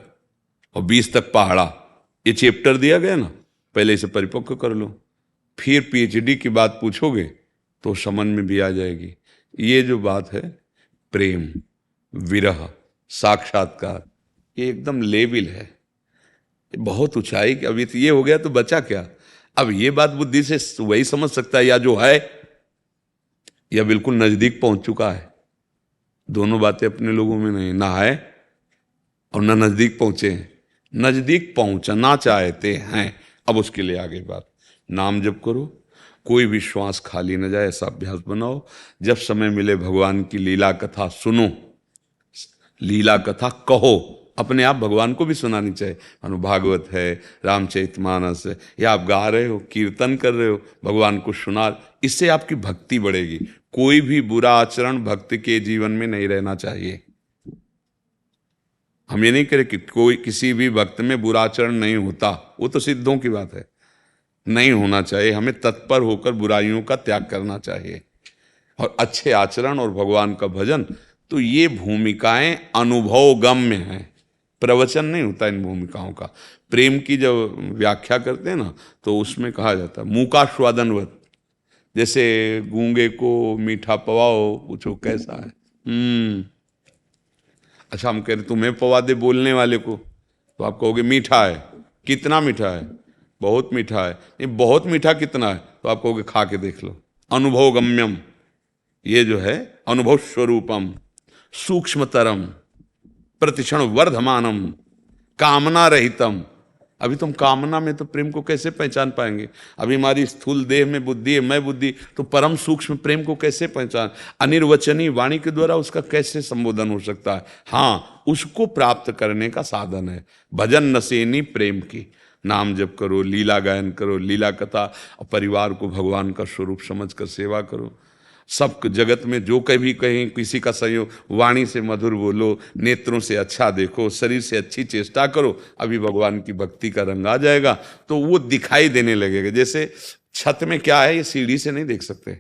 और 20 तक पहाड़ा, ये चैप्टर दिया गया ना, पहले इसे परिपक्व कर लो। फिर PhD की बात पूछोगे तो समझ में भी आ जाएगी। ये जो बात है, प्रेम, विरह, साक्षात्कार, ये एकदम लेवल है, बहुत ऊंचाई। अभी तो ये हो गया तो बचा क्या? अब ये बात बुद्धि से वही समझ सकता है, या जो है या बिल्कुल नजदीक पहुंच चुका है? दोनों बातें अपने लोगों में नहीं, ना है और ना नजदीक पहुंचे हैं। नजदीक पहुंचना चाहते हैं, अब उसके लिए आगे बात। नाम जप करो, कोई भी श्वास खाली न जाए, ऐसा अभ्यास बनाओ। जब समय मिले भगवान की लीला कथा सुनो, लीला कथा कहो। अपने आप भगवान को भी सुनानी चाहिए। भागवत है, रामचरितमानस है, या आप गा रहे हो, कीर्तन कर रहे हो, भगवान को सुना, इससे आपकी भक्ति बढ़ेगी। कोई भी बुरा आचरण भक्त के जीवन में नहीं रहना चाहिए। हम ये नहीं करें कि कोई किसी भी भक्त में बुरा आचरण नहीं होता, वो तो सिद्धों की बात है, नहीं होना चाहिए। हमें तत्पर होकर बुराइयों का त्याग करना चाहिए और अच्छे आचरण और भगवान का भजन। तो ये भूमिकाएं अनुभव गम्य हैं, प्रवचन नहीं होता इन भूमिकाओं का। प्रेम की जब व्याख्या करते हैं ना, तो उसमें कहा जाता है मूकास्वादनवत। जैसे गूंगे को मीठा पवाओ, पूछो कैसा है। अच्छा, हम कह रहे तुम्हें पवा दे बोलने वाले को, तो आप कहोगे मीठा है। कितना मीठा है? बहुत मीठा है। नहीं, बहुत मीठा कितना है? तो आप कहोगे खा के देख लो। अनुभव गम्यम, ये जो है अनुभव स्वरूपम, सूक्ष्मतरम, प्रतिक्षण वर्धमानम, कामना रहितम। अभी तुम कामना में तो प्रेम को कैसे पहचान पाएंगे? अभी हमारी स्थूल देह में बुद्धि है, मैं बुद्धि, तो परम सूक्ष्म प्रेम को कैसे पहचान? अनिर्वचनीय वाणी के द्वारा उसका कैसे संबोधन हो सकता है? हाँ, उसको प्राप्त करने का साधन है भजन नसेनी प्रेम की। नाम जप करो, लीला गायन करो, लीला कथा, और परिवार को भगवान का स्वरूप समझकर सेवा करो। सब जगत में जो कभी कहीं किसी का संयोग, वाणी से मधुर बोलो, नेत्रों से अच्छा देखो, शरीर से अच्छी चेष्टा करो, अभी भगवान की भक्ति का रंग आ जाएगा, तो वो दिखाई देने लगेगा। जैसे छत में क्या है, ये सीढ़ी से नहीं देख सकते,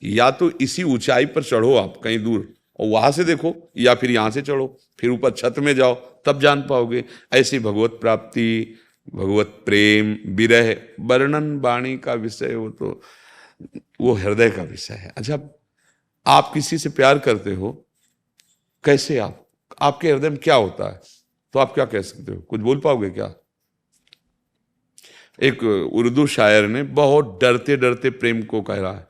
या तो इसी ऊंचाई पर चढ़ो आप कहीं दूर और वहां से देखो, या फिर यहां से चढ़ो, फिर ऊपर छत में जाओ, तब जान पाओगे। ऐसी भगवत प्राप्ति, भगवत प्रेम, विरह वर्णन वाणी का विषय हो, तो वो हृदय का विषय है। अच्छा, आप किसी से प्यार करते हो, कैसे आपके हृदय में क्या होता है, तो आप क्या कह सकते हो? कुछ बोल पाओगे क्या? एक उर्दू शायर ने बहुत डरते डरते प्रेम को कह रहा है।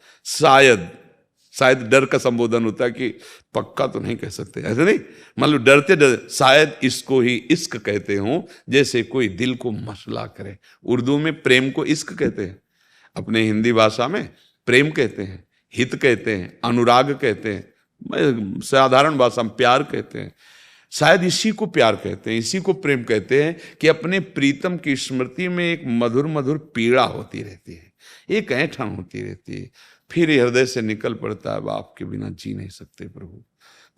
शायद डर का संबोधन होता है कि पक्का तो नहीं कह सकते, ऐसे नहीं, मतलब डरते डरते, शायद इसको ही इश्क कहते हो, जैसे कोई दिल को मसला करे। उर्दू में प्रेम को इश्क कहते हैं, अपने हिंदी भाषा में प्रेम कहते हैं, हित कहते हैं, अनुराग कहते हैं, साधारण भाषा में प्यार कहते हैं। शायद इसी को प्यार कहते हैं, इसी को प्रेम कहते हैं कि अपने प्रीतम की स्मृति में एक मधुर मधुर पीड़ा होती रहती है, एक ऐंठन होती रहती है, फिर हृदय से निकल पड़ता है, आपके बिना जी नहीं सकते प्रभु।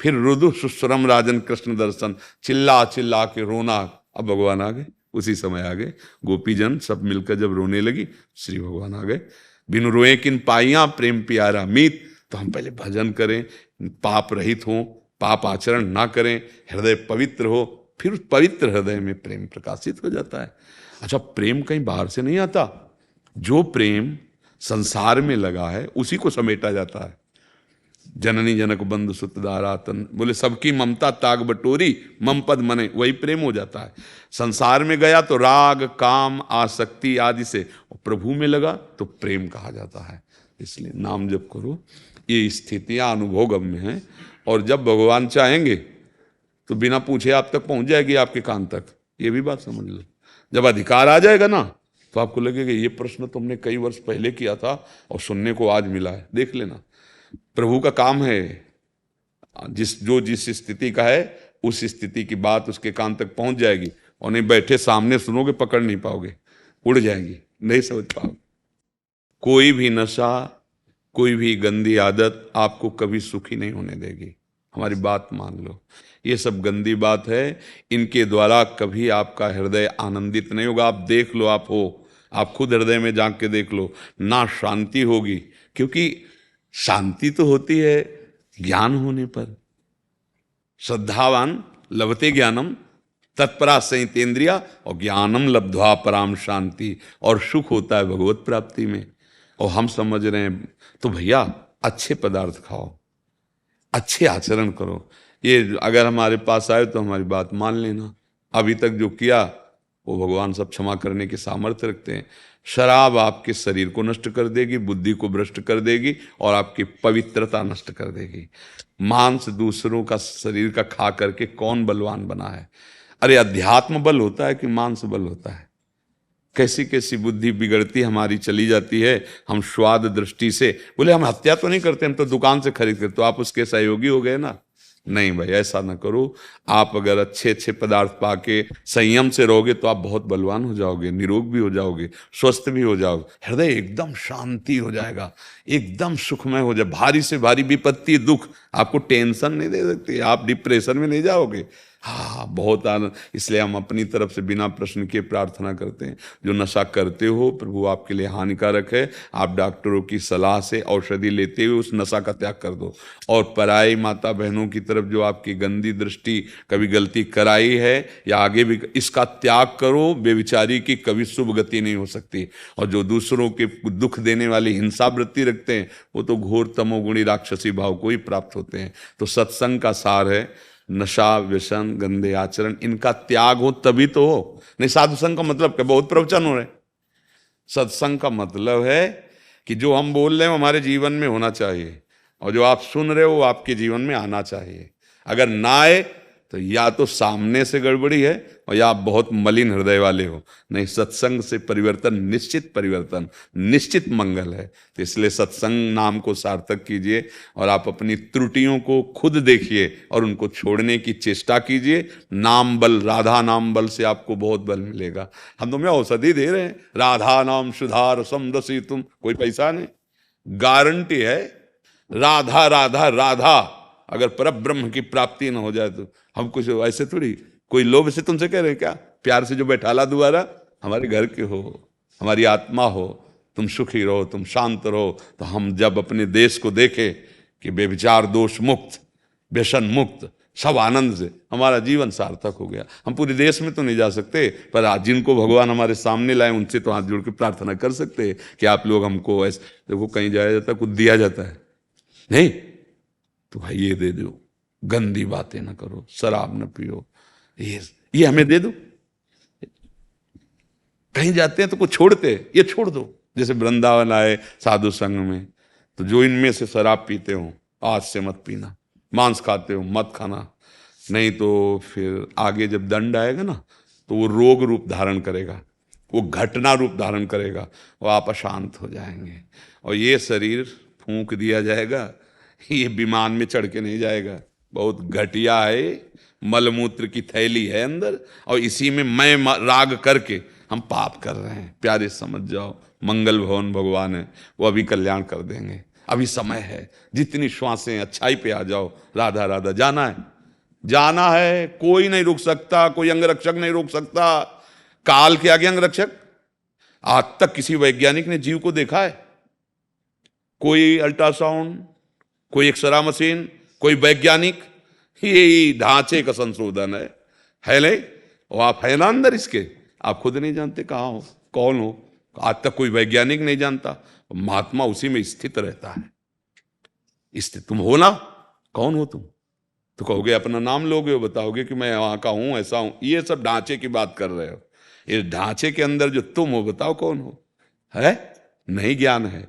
फिर रुदु सुस्वरम राजन कृष्ण दर्शन, चिल्ला चिल्ला के रोना। अब भगवान आ गए, उसी समय आ गए। गोपीजन सब मिलकर जब रोने लगी, श्री भगवान आ गए। बिनु रोए किन पाइया प्रेम प्यारा मीत। तो हम पहले भजन करें, पाप रहित हों, पाप आचरण ना करें, हृदय पवित्र हो, फिर उस पवित्र हृदय में प्रेम प्रकाशित हो जाता है। अच्छा, प्रेम कहीं बाहर से नहीं आता। जो प्रेम संसार में लगा है उसी को समेटा जाता है। जननी जनक बंधु सुत दारातन, बोले सबकी ममता ताग बटोरी, मम पद मने, वही प्रेम हो जाता है। संसार में गया तो राग काम आसक्ति आदि से, प्रभु में लगा तो प्रेम कहा जाता है। इसलिए नाम जप करो, ये स्थितियां अनुभव गम्य हैं, और जब भगवान चाहेंगे तो बिना पूछे आप तक पहुंच जाएगी, आपके कान तक। ये भी बात समझ लो। जब अधिकार आ जाएगा ना, तो आपको लगेगा ये प्रश्न तुमने कई वर्ष पहले किया था और सुनने को आज मिला है। देख लेना, प्रभु का काम है, जिस स्थिति का है उस स्थिति की बात उसके कान तक पहुंच जाएगी, और नहीं बैठे सामने सुनोगे, पकड़ नहीं पाओगे, उड़ जाएगी, नहीं समझ पाओगे। कोई भी नशा, कोई भी गंदी आदत आपको कभी सुखी नहीं होने देगी। हमारी बात मान लो, ये सब गंदी बात है, इनके द्वारा कभी आपका हृदय आनंदित नहीं होगा। आप देख लो, आप खुद हृदय में झांक के देख लो, ना शांति होगी, क्योंकि शांति तो होती है ज्ञान होने पर। श्रद्धावान लभते ज्ञानम तत्परा संयतेन्द्रिया, और ज्ञानम लब्ध्वा पराम शांति, और सुख होता है भगवत प्राप्ति में। और हम समझ रहे हैं तो भैया अच्छे पदार्थ खाओ, अच्छे आचरण करो। ये अगर हमारे पास आए तो हमारी बात मान लेना, अभी तक जो किया वो भगवान सब क्षमा करने के सामर्थ्य रखते हैं। शराब आपके शरीर को नष्ट कर देगी, बुद्धि को भ्रष्ट कर देगी और आपकी पवित्रता नष्ट कर देगी। मांस दूसरों का शरीर का खा करके कौन बलवान बना है? अरे अध्यात्म बल होता है कि मांस बल होता है? कैसी कैसी बुद्धि बिगड़ती हमारी चली जाती है। हम स्वाद दृष्टि से बोले हम हत्या तो नहीं करते, हम तो दुकान से खरीद करते, तो आप उसके सहयोगी हो गए ना। नहीं भाई, ऐसा ना करो। आप अगर अच्छे अच्छे पदार्थ पाके संयम से रहोगे तो आप बहुत बलवान हो जाओगे, निरोग भी हो जाओगे, स्वस्थ भी हो जाओगे, हृदय एकदम शांति हो जाएगा, एकदम सुखमय हो जाए। भारी से भारी विपत्ति दुख आपको टेंशन नहीं दे सकती, आप डिप्रेशन में नहीं जाओगे। हाँ, बहुत आनंद। इसलिए हम अपनी तरफ से बिना प्रश्न के प्रार्थना करते हैं, जो नशा करते हो प्रभु आपके लिए हानिकारक है, आप डॉक्टरों की सलाह से औषधि लेते हुए उस नशा का त्याग कर दो। और पराई माता बहनों की तरफ जो आपकी गंदी दृष्टि कभी गलती कराई है या आगे भी, इसका त्याग करो। बेविचारी की कभी शुभ गति नहीं हो सकती। और जो दूसरों के दुख देने वाली हिंसा वृत्ति रखते हैं वो तो घोर तमोगुणी राक्षसी भाव को ही प्राप्त होते हैं। तो सत्संग का सार है नशा, व्यसन, गंदे आचरण, इनका त्याग हो तभी तो हो। नहीं साधु संग का मतलब क्या? बहुत प्रवचन हो रहे। सत्संग का मतलब है कि जो हम बोल रहे हैं वो हमारे जीवन में होना चाहिए, और जो आप सुन रहे हो वो आपके जीवन में आना चाहिए। अगर ना आए तो या तो सामने से गड़बड़ी है और या आप बहुत मलिन हृदय वाले हो। नहीं, सत्संग से परिवर्तन, निश्चित परिवर्तन, निश्चित मंगल है। तो इसलिए सत्संग नाम को सार्थक कीजिए और आप अपनी त्रुटियों को खुद देखिए और उनको छोड़ने की चेष्टा कीजिए। नाम बल, राधा नाम बल से आपको बहुत बल मिलेगा। हम तुम्हें औषधि दे रहे हैं, राधा नाम सुधार समरसी तुम, कोई पैसा नहीं, गारंटी है। राधा राधा राधा, अगर परब्रह्म की प्राप्ति न हो जाए तो हम कुछ ऐसे थोड़ी कोई लोभ से तुमसे कह रहे हैं क्या? प्यार से जो बैठाला दोबारा, हमारे घर के हो, हमारी आत्मा हो, तुम सुखी रहो, तुम शांत रहो। तो हम जब अपने देश को देखें कि बेविचार दोष मुक्त, व्यसन मुक्त, सब आनंद से, हमारा जीवन सार्थक हो गया। हम पूरे देश में तो नहीं जा सकते, पर आज जिनको भगवान हमारे सामने लाए उनसे तो हाथ जोड़ के प्रार्थना कर सकते हैं कि आप लोग हमको ऐसे, देखो कहीं जाया जाता है, कुछ दिया जाता है नहीं तो भाई ये दे दो, गंदी बातें ना करो, शराब न पियो, ये हमें दे दो। कहीं जाते हैं तो कुछ छोड़ते, ये छोड़ दो। जैसे वृंदावन आए साधु संघ में, तो जो इनमें से शराब पीते हो आज से मत पीना, मांस खाते हो मत खाना, नहीं तो फिर आगे जब दंड आएगा ना तो वो रोग रूप धारण करेगा, वो घटना रूप धारण करेगा, वो आप अशांत हो जाएंगे। और ये शरीर फूंक दिया जाएगा, ये विमान में चढ़ के नहीं जाएगा, बहुत घटिया है, मलमूत्र की थैली है अंदर, और इसी में मैं राग करके हम पाप कर रहे हैं। प्यारे समझ जाओ, मंगल भवन भगवान है, वो अभी कल्याण कर देंगे, अभी समय है। जितनी श्वासें अच्छाई पे आ जाओ, राधा राधा, जाना है, जाना है, कोई नहीं रोक सकता, कोई अंगरक्षक नहीं रोक सकता। काल के आगे अंगरक्षक? आज तक किसी वैज्ञानिक ने जीव को देखा है? कोई अल्ट्रासाउंड, कोई एक्सरा मशीन, कोई वैज्ञानिक? ये ढांचे का संशोधन है नहीं? और आप है ना अंदर इसके, आप खुद नहीं जानते कहाँ हो, कौन हो। आज तक कोई वैज्ञानिक नहीं जानता, महात्मा उसी में स्थित रहता है। स्थित तुम हो ना, कौन हो तुम? तो कहोगे अपना नाम लोगे, हो बताओगे कि मैं वहां का हूं, ऐसा हूं। ये सब ढांचे की बात कर रहे हो। इस ढांचे के अंदर जो तुम हो, बताओ कौन हो? है नहीं, ज्ञान है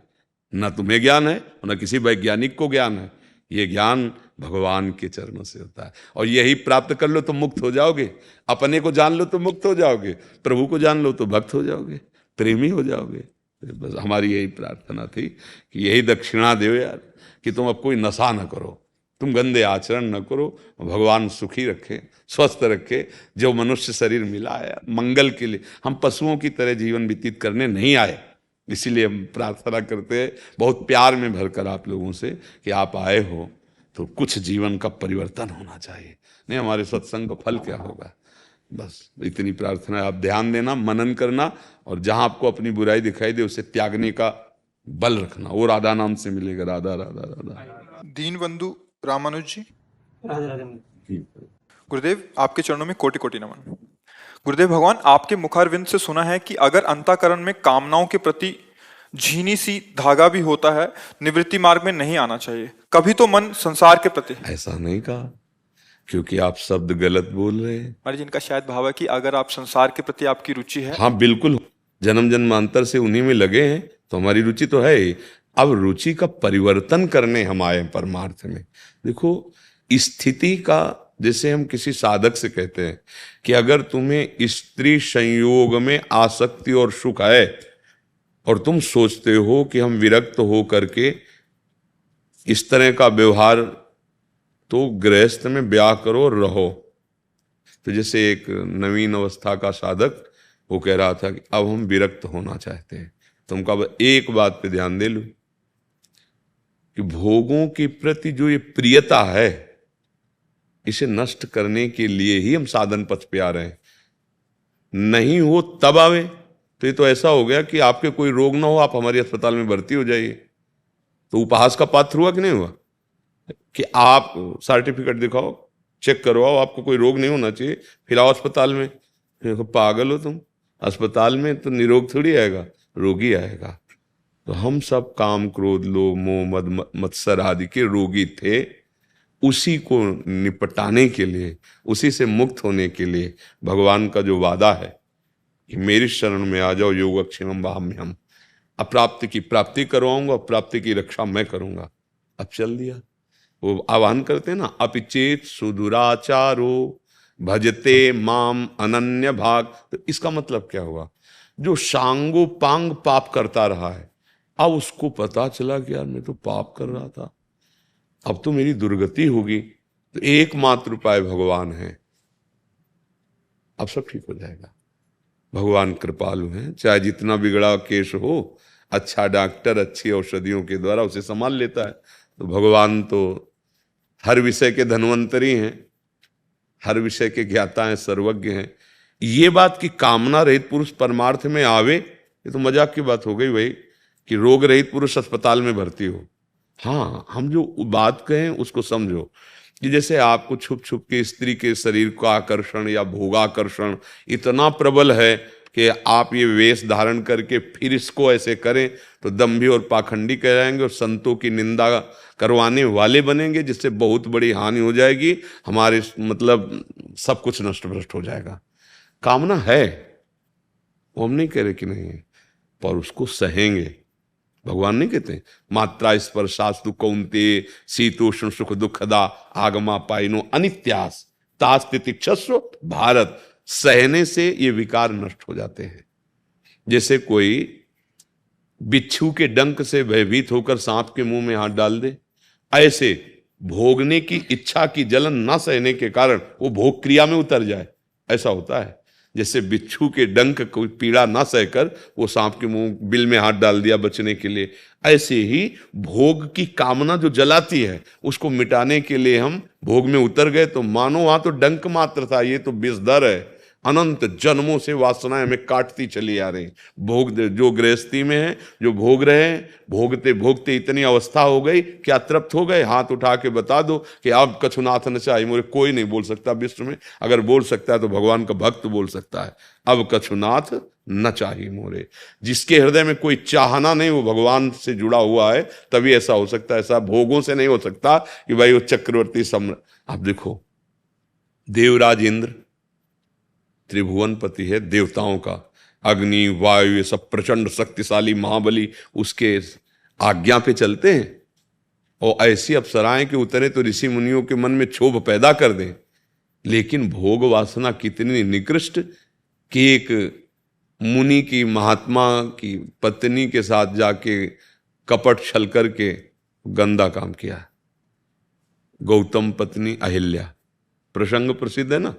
ना, तुम्हें ज्ञान है और ना किसी वैज्ञानिक को ज्ञान है। ये ज्ञान भगवान के चरणों से होता है, और यही प्राप्त कर लो तो मुक्त हो जाओगे। अपने को जान लो तो मुक्त हो जाओगे, प्रभु को जान लो तो भक्त हो जाओगे, प्रेमी हो जाओगे। बस हमारी यही प्रार्थना थी कि यही दक्षिणा दो यार, कि तुम अब कोई नशा न करो, तुम गंदे आचरण न करो, भगवान सुखी रखे, स्वस्थ रखे। जो मनुष्य शरीर मिला है मंगल के लिए, हम पशुओं की तरह जीवन व्यतीत करने नहीं आए। इसीलिए हम प्रार्थना करते हैं बहुत प्यार में भरकर आप लोगों से कि आप आए हो तो कुछ जीवन का परिवर्तन होना चाहिए, नहीं हमारे सत्संग का फल क्या होगा। बस इतनी प्रार्थना है। आप ध्यान देना, मनन करना, और जहां आपको अपनी बुराई दिखाई दे उसे त्यागने का बल रखना, वो राधा नाम से मिलेगा। राधा राधा राधा। दीनबंधु रामानुज जी, राधे राधे। गुरुदेव आपके चरणों में कोटि कोटि नमन। गुरुदेव भगवान, आपके मुखारविंद से सुना है कि अगर अंतःकरण में कामनाओं के प्रति झीनी सी धागा भी होता है, निवृत्ति मार्ग में नहीं आना चाहिए। कभी तो मन संसार के प्रति। ऐसा नहीं कहा, क्योंकि आप शब्द गलत बोल रहे हैं। महाराज जी, इनका शायद भाव है कि अगर आप संसार के प्रति आपकी रुचि है। हाँ बिल्कुल, जन्म जन्मांतर से उन्हीं में लगे हैं तो हमारी रुचि तो है ही। अब रुचि का परिवर्तन करने हम आए हैं परमार्थ में। देखो, स्थिति का, जैसे हम किसी साधक से कहते हैं कि अगर तुम्हें स्त्री संयोग में आसक्ति और सुख है और तुम सोचते हो कि हम विरक्त हो करके इस तरह का व्यवहार, तो गृहस्थ में ब्याह करो और रहो। तो जैसे एक नवीन अवस्था का साधक वो कह रहा था कि अब हम विरक्त होना चाहते हैं, तो हम कहा एक बात पे ध्यान दे लो कि भोगों के प्रति जो ये प्रियता है, इसे नष्ट करने के लिए ही हम साधन पथ पे आ रहे हैं। नहीं हो तब आवे, तो ये तो ऐसा हो गया कि आपके कोई रोग ना हो, आप हमारे अस्पताल में भर्ती हो जाइए। तो उपहास का पात्र हुआ कि नहीं हुआ? कि आप सर्टिफिकेट दिखाओ, चेक करवाओ, आपको कोई रोग नहीं होना चाहिए, फिर आओ अस्पताल में। देखो पागल हो तुम, अस्पताल में तो निरोग थोड़ी आएगा, रोगी आएगा। तो हम सब काम क्रोध लोभ मोह मद मत्सर आदि के रोगी थे। उसी को निपटाने के लिए, उसी से मुक्त होने के लिए भगवान का जो वादा है कि मेरी शरण में आ जाओ, योगक्षेमम वहाम्यहम्, अप्राप्ति की प्राप्ति करवाऊंगा, प्राप्ति की रक्षा मैं करूंगा। अब चल दिया। वो आह्वान करते हैं ना, अपिचेत सुदुराचारो भजते माम अनन्य भाग। तो इसका मतलब क्या हुआ? जो सांगो पांग पाप करता रहा है, अब उसको पता चला कि यार मैं तो पाप कर रहा था, अब तो मेरी दुर्गति होगी। तो एकमात्र उपाय भगवान है, अब सब ठीक हो जाएगा। भगवान कृपालु हैं, चाहे जितना बिगड़ा केस हो, अच्छा डॉक्टर अच्छी औषधियों के द्वारा उसे संभाल लेता है। तो भगवान तो हर विषय के धन्वंतरी हैं, हर विषय के ज्ञाता हैं, सर्वज्ञ हैं। ये बात कि कामना रहित पुरुष परमार्थ में आवे, ये तो मजाक की बात हो गई भाई, कि रोग रहित पुरुष अस्पताल में भर्ती हो। हाँ, हम जो बात कहें उसको समझो कि जैसे आपको छुप छुप के स्त्री के शरीर का आकर्षण या भोगाकर्षण इतना प्रबल है कि आप ये वेश धारण करके फिर इसको ऐसे करें तो दंभी और पाखंडी कहलाएंगे और संतों की निंदा करवाने वाले बनेंगे, जिससे बहुत बड़ी हानि हो जाएगी, हमारे मतलब सब कुछ नष्ट भ्रष्ट हो जाएगा। कामना है, वो हम नहीं कह रहे कि नहीं है, पर उसको सहेंगे। भगवान नहीं कहते मात्रा स्पर्शास्तु कौन्ते शीतोष्ण सुख दुखदा आगमा पाइनो अनित्यास तास्तितिक्षस्व भारत। सहने से ये विकार नष्ट हो जाते हैं। जैसे कोई बिच्छू के डंक से भयभीत होकर सांप के मुंह में हाथ डाल दे, ऐसे भोगने की इच्छा की जलन न सहने के कारण वो भोग क्रिया में उतर जाए, ऐसा होता है। जैसे बिच्छू के डंक कोई पीड़ा ना सहकर वो सांप के मुंह बिल में हाथ डाल दिया बचने के लिए, ऐसे ही भोग की कामना जो जलाती है उसको मिटाने के लिए हम भोग में उतर गए। तो मानो वहां तो डंक मात्र था, ये तो विषधर है, अनंत जन्मों से वासनाएं हमें काटती चली आ रही। भोग जो गृहस्थी में है, जो भोग रहे हैं, भोगते भोगते इतनी अवस्था हो गई, क्या तृप्त हो गए? हाथ उठा के बता दो कि अब कछुनाथ न चाहिए मोरे। कोई नहीं बोल सकता विश्व में, अगर बोल सकता है तो भगवान का भक्त बोल सकता है, अब कछुनाथ न चाहिए मोरे। जिसके हृदय में कोई चाहना नहीं, वो भगवान से जुड़ा हुआ है, तभी ऐसा हो सकता है। ऐसा भोगों से नहीं हो सकता कि भाई वो चक्रवर्ती सम्राट। आप देखो, देवराज इंद्र त्रिभुवनपति है देवताओं का, अग्नि वायु ये सब प्रचंड शक्तिशाली महाबली उसके आज्ञा पे चलते हैं। और ऐसी अप्सराएं कि उतरे तो ऋषि मुनियों के मन में क्षोभ पैदा कर दें। लेकिन भोग वासना कितनी निकृष्ट कि एक मुनि की, महात्मा की पत्नी के साथ जाके कपट छल करके गंदा काम किया। गौतम पत्नी अहिल्या, प्रसंग प्रसिद्ध है ना।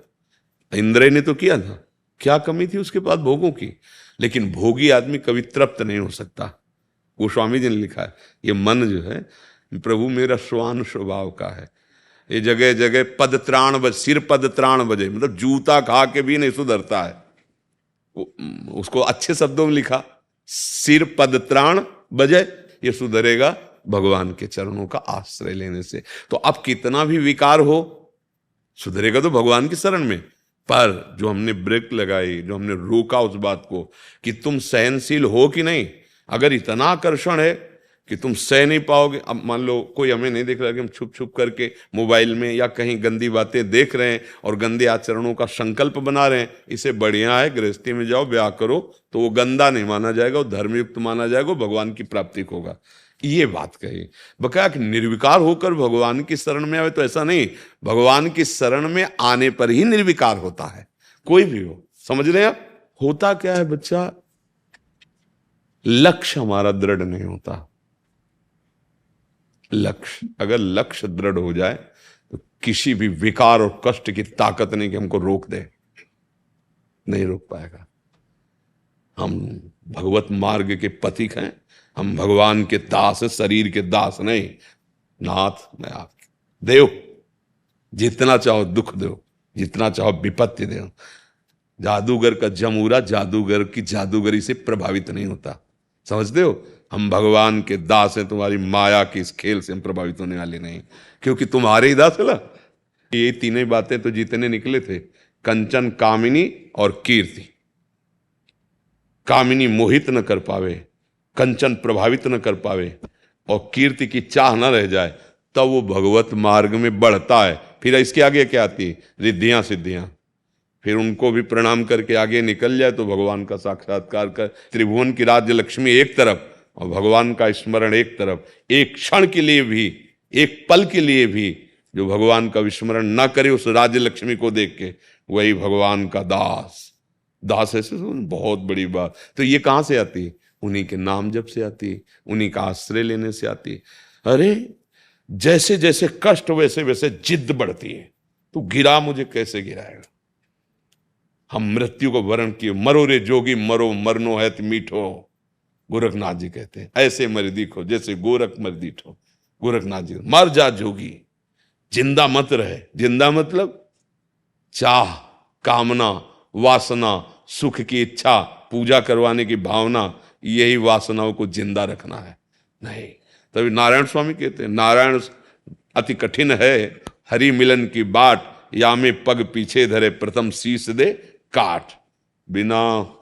इंद्र ने तो किया था, क्या कमी थी उसके पास भोगों की? लेकिन भोगी आदमी कभी तृप्त नहीं हो सकता। गोस्वामी जी ने लिखा है, ये मन जो है प्रभु मेरा श्वान स्वभाव का है, ये जगह जगह पद त्राण बज, सिर पद त्राण बजे, मतलब जूता खा के भी नहीं सुधरता है। उसको अच्छे शब्दों में लिखा, सिर पद त्राण बजे, ये सुधरेगा भगवान के चरणों का आश्रय लेने से। तो अब कितना भी विकार हो, सुधरेगा तो भगवान की शरण में। पर जो हमने ब्रेक लगाई, जो हमने रोका उस बात को कि तुम सहनशील हो कि नहीं, अगर इतना आकर्षण है कि तुम सह नहीं पाओगे। अब मान लो कोई हमें नहीं देख रहा कि हम छुप छुप करके मोबाइल में या कहीं गंदी बातें देख रहे हैं और गंदे आचरणों का संकल्प बना रहे हैं, इससे बढ़िया है गृहस्थी में जाओ, ब्याह करो, तो वो गंदा नहीं माना जाएगा, वो धर्मयुक्त माना जाएगा, भगवान की प्राप्ति को होगा। ये बात कही। बकाया कि निर्विकार होकर भगवान की शरण में आवे, तो ऐसा नहीं, भगवान की शरण में आने पर ही निर्विकार होता है, कोई भी हो। समझ रहे हैं आप? होता क्या है बच्चा, लक्ष्य हमारा दृढ़ नहीं होता। लक्ष्य, अगर लक्ष्य दृढ़ हो जाए तो किसी भी विकार और कष्ट की ताकत नहीं कि हमको रोक दे, नहीं रोक पाएगा। हम भगवत मार्ग के पथिक हैं, हम भगवान के दास हैं, शरीर के दास नहीं। नाथ मैं आपके देव, जितना चाहो दुख दो, जितना चाहो विपत्ति दो। जादूगर का जमूरा जादूगर की जादूगरी से प्रभावित नहीं होता, समझते हो? हम भगवान के दास हैं, तुम्हारी माया की इस खेल से हम प्रभावित होने वाले नहीं, क्योंकि तुम्हारे ही दास है ना। ये तीनों बातें तो जीतने निकले थे, कंचन, कामिनी और कीर्ति। कामिनी मोहित न कर पावे, कंचन प्रभावित न कर पावे और कीर्ति की चाह न रह जाए, तब वो भगवत मार्ग में बढ़ता है। फिर इसके आगे क्या आती? रिद्धियां सिद्धियां। फिर उनको भी प्रणाम करके आगे निकल जाए तो भगवान का साक्षात्कार कर, त्रिभुवन की राज्य लक्ष्मी एक तरफ और भगवान का स्मरण एक तरफ। एक क्षण के लिए भी, एक पल के लिए भी जो भगवान का विस्मरण ना करे उस राज्य लक्ष्मी को देख के, वही भगवान का दास। दास ऐसे बहुत बड़ी बात। तो ये कहां से आती है? उन्हीं के नाम जप से आती है, उन्हीं का आश्रय लेने से आती है। अरे जैसे जैसे कष्ट वैसे वैसे जिद बढ़ती है। तू गिरा मुझे कैसे गिराएगा? हम मृत्यु को वरण किए, मरो रे जोगी मरो, मरनो है तो मीठो। गोरखनाथ जी कहते हैं ऐसे मर दीखो जैसे गोरख मर दीठो। गोरखनाथ जी, मर जा जोगी, जिंदा मत रहे। जिंदा मतलब चाह, कामना, वासना, सुख की इच्छा, पूजा करवाने की भावना, यही वासनाओं को जिंदा रखना है। नहीं, तभी नारायण स्वामी कहते हैं नारायण अति कठिन है, हरि मिलन की बाट, या में पग पीछे धरे, प्रथम शीश दे काट। बिना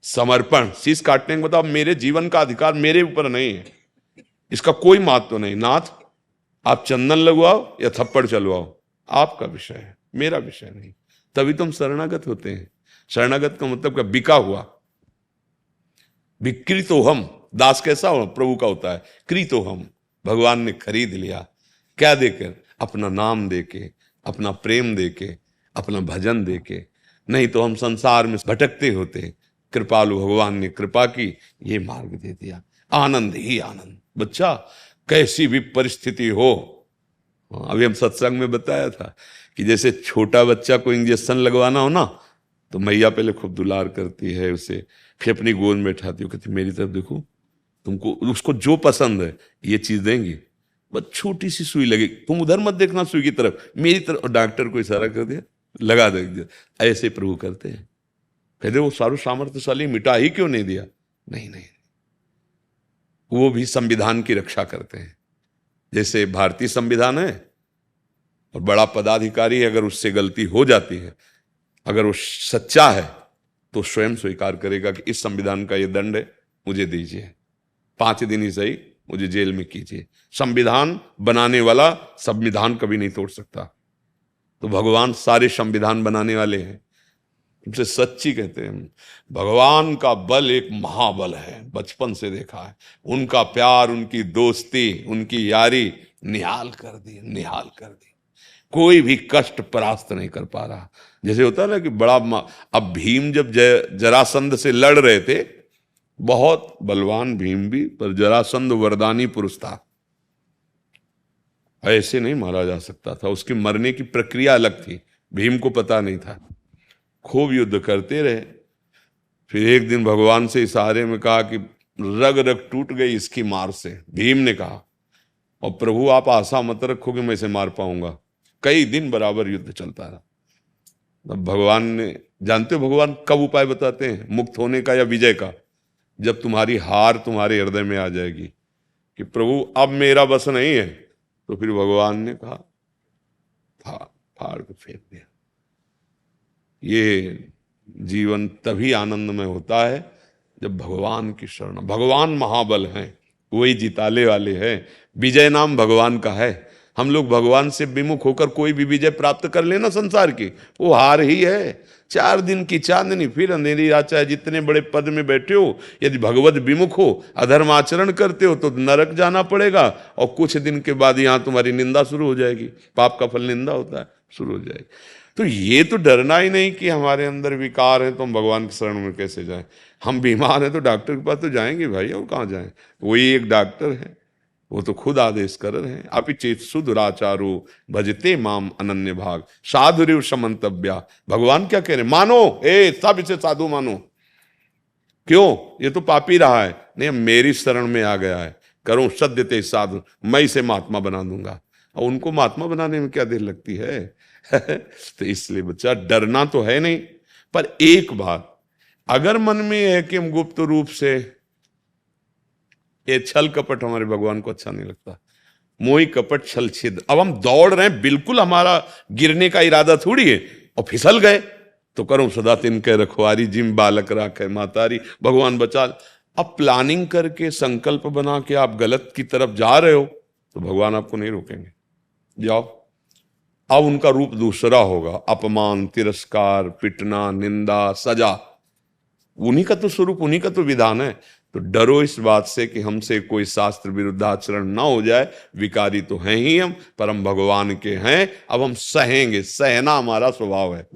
समर्पण शीश काटने का मतलब मेरे जीवन का अधिकार मेरे ऊपर नहीं है, इसका कोई महत्व नहीं। नाथ आप चंदन लगवाओ या थप्पड़ चलवाओ, आपका विषय है, मेरा विषय नहीं। तभी तुम शरणागत होते हैं। शरणागत का मतलब क्या? बिका हुआ। विकृतो हम, दास कैसा हो? प्रभु का होता है। कृतो हम, भगवान ने खरीद लिया। क्या देकर? अपना नाम देके, अपना प्रेम देके, अपना भजन देके। नहीं तो हम संसार में भटकते होते। कृपालु भगवान ने कृपा की, ये मार्ग दे दिया। आनंद ही आनंद। बच्चा कैसी भी परिस्थिति हो, अभी हम सत्संग में बताया था कि जैसे छोटा बच्चा को इंजेक्शन लगवाना हो ना, तो मैया पहले खूब दुलार करती है उसे, फिर अपनी गोद में बैठाती हो, कहती मेरी तरफ देखो, तुमको उसको जो पसंद है ये चीज देंगी, बस छोटी सी सुई लगी, तुम उधर मत देखना सुई की तरफ, मेरी तरफ। और डॉक्टर को इशारा कर दिया, लगा दे। ऐसे प्रभु करते हैं। कहते वो सारू सामर्थ्यशाली, मिटा ही क्यों नहीं दिया? नहीं नहीं, वो भी संविधान की रक्षा करते हैं। जैसे भारतीय संविधान है और बड़ा पदाधिकारी है, अगर उससे गलती हो जाती है, अगर वो सच्चा है तो स्वयं स्वीकार करेगा कि इस संविधान का ये दंड है, मुझे दीजिए, 5 दिन ही सही, मुझे जेल में कीजिए। संविधान बनाने वाला संविधान कभी नहीं तोड़ सकता। तो भगवान सारे संविधान बनाने वाले हैं। तुमसे सच्ची कहते हैं, भगवान का बल एक महाबल है, बचपन से देखा है। उनका प्यार, उनकी दोस्ती, उनकी यारी निहाल कर दी, निहाल कर दी। कोई भी कष्ट परास्त नहीं कर पा रहा। जैसे होता है ना कि बड़ा अब भीम जब जरासंध से लड़ रहे थे, बहुत बलवान भीम भी, पर जरासंध वरदानी पुरुष था, ऐसे नहीं मारा जा सकता था। उसकी मरने की प्रक्रिया अलग थी, भीम को पता नहीं था। खूब युद्ध करते रहे। फिर एक दिन भगवान से इशारे में कहा कि रग रग टूट गई इसकी मार से। भीम ने कहा, और प्रभु आप आशा मत रखो कि मैं इसे मार पाऊंगा। कई दिन बराबर युद्ध चलता रहा। तब भगवान ने, जानते हो भगवान कब उपाय बताते हैं मुक्त होने का या विजय का? जब तुम्हारी हार तुम्हारे हृदय में आ जाएगी कि प्रभु अब मेरा बस नहीं है, तो फिर भगवान ने कहा फाड़ के फेंक दिया। ये जीवन तभी आनंद में होता है जब भगवान की शरण। भगवान महाबल हैं वही जिताले वाले हैं। विजय नाम भगवान का है। हम लोग भगवान से विमुख होकर कोई भी विजय प्राप्त कर लेना संसार की, वो हार ही है। 4 दिन की चांदनी फिर अंधेरी रात, चाहे जितने बड़े पद में बैठे हो, यदि भगवत विमुख हो, अधर्म आचरण करते हो तो नरक जाना पड़ेगा, और कुछ दिन के बाद यहां तुम्हारी निंदा शुरू हो जाएगी। पाप का फल निंदा होता है, शुरू हो जाएगी। तो ये तो डरना ही नहीं कि हमारे अंदर विकार है तो हम भगवान के शरण में कैसे जाएं। हम बीमार हैं तो डॉक्टर के पास तो जाएंगे भाई, और कहाँ जाएं। वही एक डॉक्टर है, वो तो खुद आदेश कर रहे हैं, अपि चेत सुदुराचारो भजते माम अनन्य भाग साधुरिव समन्तव्या। भगवान क्या कह रहे हैं, मानो, सब इसे साधु मानो। क्यों, ये तो पापी रहा है, नहीं मेरी शरण में आ गया है, करूं सद्यते साधु, मैं इसे महात्मा बना दूंगा। और उनको महात्मा बनाने में क्या देर लगती है। तो इसलिए बच्चा डरना तो है नहीं, पर एक बात अगर मन में है कि हम गुप्त रूप से, ये छल कपट हमारे भगवान को अच्छा नहीं लगता। मोही कपट छल छिद्र। अब हम दौड़ रहे हैं, बिल्कुल हमारा गिरने का इरादा थोड़ी है, और फिसल गए तो करो सदा तिनके रखवारी, जिम बालक राखे मातारी, भगवान बचा। अब प्लानिंग करके संकल्प बना के आप गलत की तरफ जा रहे हो तो भगवान आपको नहीं रोकेंगे, जाओ। अब उनका रूप दूसरा होगा, अपमान, तिरस्कार, पिटना, निंदा, सजा। उन्हीं का तो स्वरूप, उन्हीं का तो विधान है। तो डरो इस बात से कि हमसे कोई शास्त्र विरुद्ध आचरण ना हो जाए। विकारी तो हैं ही हम, पर हम भगवान के हैं। अब हम सहेंगे, सहना हमारा स्वभाव है।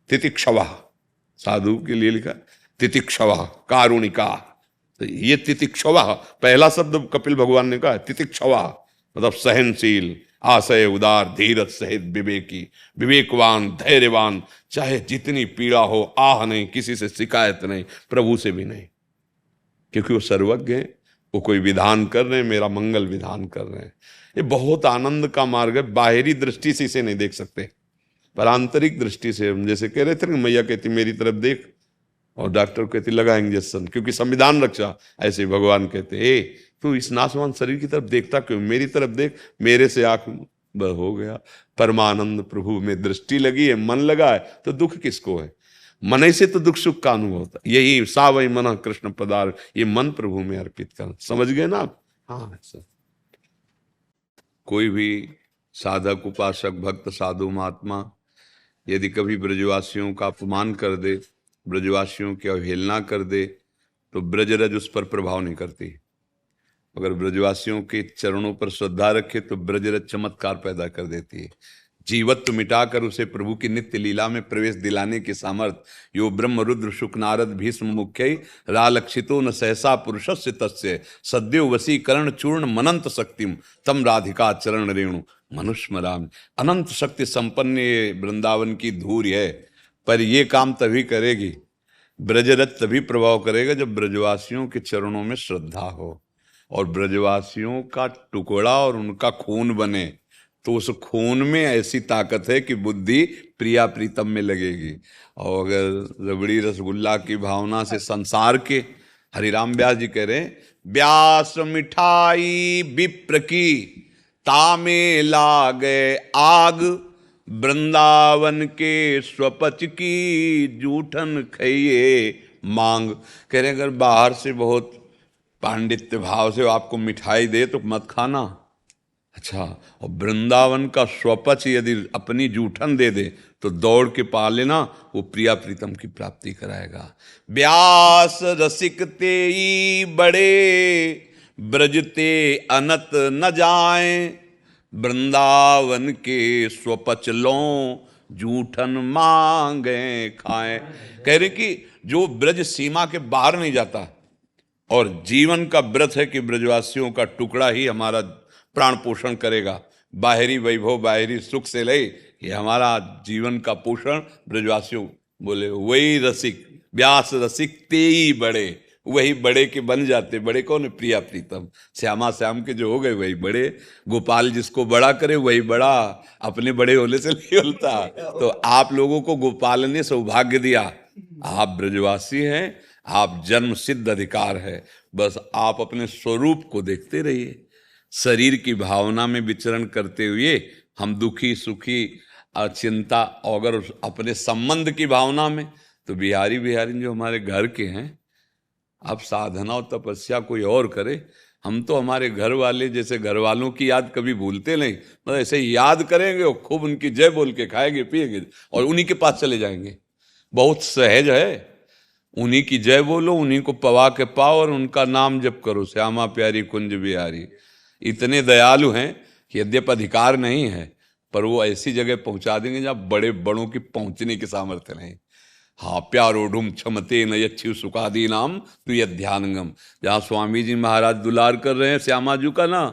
तितिक्षवा, साधु के लिए लिखा तितिक्षवा, कारुणिका। तो ये तितिक्षवा पहला शब्द कपिल भगवान ने कहा है, तितिक्षवा मतलब सहनशील, आशय उदार, धीरज सहित विवेकी, विवेकवान, धैर्यवान, चाहे जितनी पीड़ा हो, आह नहीं, किसी से शिकायत नहीं, प्रभु से भी नहीं, क्योंकि वो सर्वज्ञ हैं। वो कोई विधान कर रहे हैं, मेरा मंगल विधान कर रहे हैं। ये बहुत आनंद का मार्ग है। बाहरी दृष्टि से इसे नहीं देख सकते, पर आंतरिक दृष्टि से हम जैसे कह रहे थे ना, मैया कहती मेरी तरफ देख, और डॉक्टर कहती लगा इंजेक्शन, क्योंकि संविधान रक्षा। ऐसे भगवान कहते ए तू इस नासवान शरीर की तरफ देखता क्यों, मेरी तरफ देख, मेरे से आंख हो गया। परमानंद प्रभु में दृष्टि लगी है, मन लगा है, तो दुख किसको है। मन से तो दुख सुख का अनुभव होता है। यही सा वही मन कृष्ण पदार्थ, ये मन प्रभु में अर्पित करना। समझ गए ना आप। हाँ सर। कोई भी साधक, उपासक, भक्त, साधु, महात्मा यदि कभी ब्रजवासियों का अपमान कर दे, ब्रजवासियों की अवहेलना कर दे, तो ब्रजरज उस पर प्रभाव नहीं करती। अगर ब्रजवासियों के चरणों पर श्रद्धा रखे तो ब्रजरज चमत्कार पैदा कर देती है। जीवत्व मिटाकर उसे प्रभु की नित्य लीला में प्रवेश दिलाने की सामर्थ्य। यो ब्रह्म रुद्र शुक नारद भीष्म मुख्य रालक्षितो न सहसा पुरुषस्य तस्य सद्यो वशीकरण चूर्ण मनंत शक्तिम तम राधिका चरण रेणु मनुष्मराम। अनंत शक्ति संपन्न ये वृंदावन की धूरी है, पर ये काम तभी करेगी, ब्रजरथ तभी प्रभाव करेगा जब ब्रजवासियों के चरणों में श्रद्धा हो, और ब्रजवासियों का टुकड़ा और उनका खून बने, तो उस खून में ऐसी ताकत है कि बुद्धि प्रिया प्रीतम में लगेगी। और अगर रबड़ी रसगुल्ला की भावना से संसार के, हरिराम व्यास जी कह रहे हैं, व्यास मिठाई विप्र की तामे लागे आग, वृंदावन के स्वपच की जूठन खइए मांग। कह रहे अगर बाहर से बहुत पांडित्य भाव से आपको मिठाई दे तो मत खाना। अच्छा, और वृंदावन का स्वपच यदि अपनी जूठन दे दे तो दौड़ के पा लेना, वो प्रिया प्रीतम की प्राप्ति कराएगा। व्यास रसिक तेई बड़े, ब्रजते अनत न जाए, वृंदावन के स्वपच लो जूठन मांगे खाएं। कह रहे कि जो ब्रज सीमा के बाहर नहीं जाता, और जीवन का व्रत है कि ब्रजवासियों का टुकड़ा ही हमारा प्राण पोषण करेगा। बाहरी वैभव, बाहरी सुख से ले, ये हमारा जीवन का पोषण ब्रजवासियों। बोले वही रसिक, व्यास रसिक तेई बड़े, वही बड़े के बन जाते। बड़े कौन है, प्रिया प्रीतम। श्यामा श्याम के जो हो गए वही बड़े। गोपाल जिसको बड़ा करे वही बड़ा, अपने बड़े होने से नहीं होता। तो आप लोगों को गोपाल ने सौभाग्य दिया, आप ब्रजवासी हैं, आप जन्म सिद्ध अधिकार है। बस आप अपने स्वरूप को देखते रहिए। शरीर की भावना में विचरण करते हुए हम दुखी सुखी चिंता, अगर अपने संबंध की भावना में, तो बिहारी जो हमारे घर के हैं, अब साधना और तपस्या कोई और करे, हम तो हमारे घर वाले जैसे घर वालों की याद कभी भूलते नहीं, मतलब ऐसे याद करेंगे और खूब उनकी जय बोल के खाएंगे पिएंगे और उन्हीं के पास चले जाएंगे। बहुत सहज है, उन्हीं की जय बोलो, उन्हीं को पवा के पाओ और उनका नाम जप करो, श्यामा प्यारी कुंज बिहारी। इतने दयालु हैं कि यद्यप अधिकार नहीं है पर वो ऐसी जगह पहुंचा देंगे जहां बड़े बड़ों की पहुंचने की सामर्थ्य नहीं। हाँ, प्यारोढ़ुम क्षमते न यच्छु सुखादी नाम तु यध्यानगम। जहाँ स्वामी जी महाराज दुलार कर रहे हैं श्यामा जी का ना,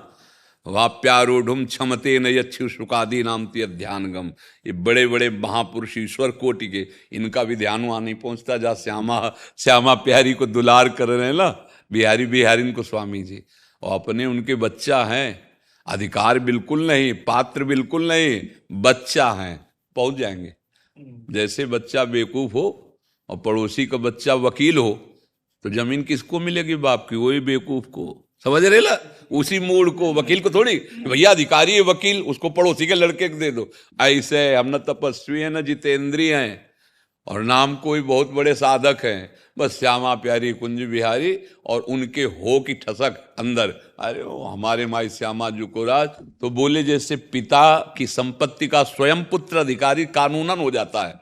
वहाँ प्यारोढ़ुम क्षमते न यच्छु सुखादी नाम तु यध्यानगम। ये बड़े बड़े महापुरुष ईश्वर कोटि के, इनका भी ध्यान वहाँ नहीं पहुँचता जहाँ श्यामा श्यामा प्यारी को दुलार कर रहे हैं ना, बिहारी बिहारी को स्वामी जी। और अपने उनके बच्चा हैं, अधिकार बिल्कुल नहीं, पात्र बिल्कुल नहीं, बच्चा हैं, पहुँच जाएंगे। जैसे बच्चा बेवकूफ हो और पड़ोसी का बच्चा वकील हो तो जमीन किसको मिलेगी? बाप की, वही बेवकूफ को। समझ रहे ला? उसी मूड को, वकील को थोड़ी भैया अधिकारी है वकील, उसको पड़ोसी के लड़के को दे दो। ऐसे हम न तपस्वी हैं न जितेंद्रिय हैं और नाम कोई बहुत बड़े साधक हैं, बस श्यामा प्यारी कुंज बिहारी और उनके हो की ठसक अंदर। अरे वो हमारे माई श्यामा जी को राज तो बोले जैसे पिता की संपत्ति का स्वयं पुत्र अधिकारी कानूनन हो जाता है,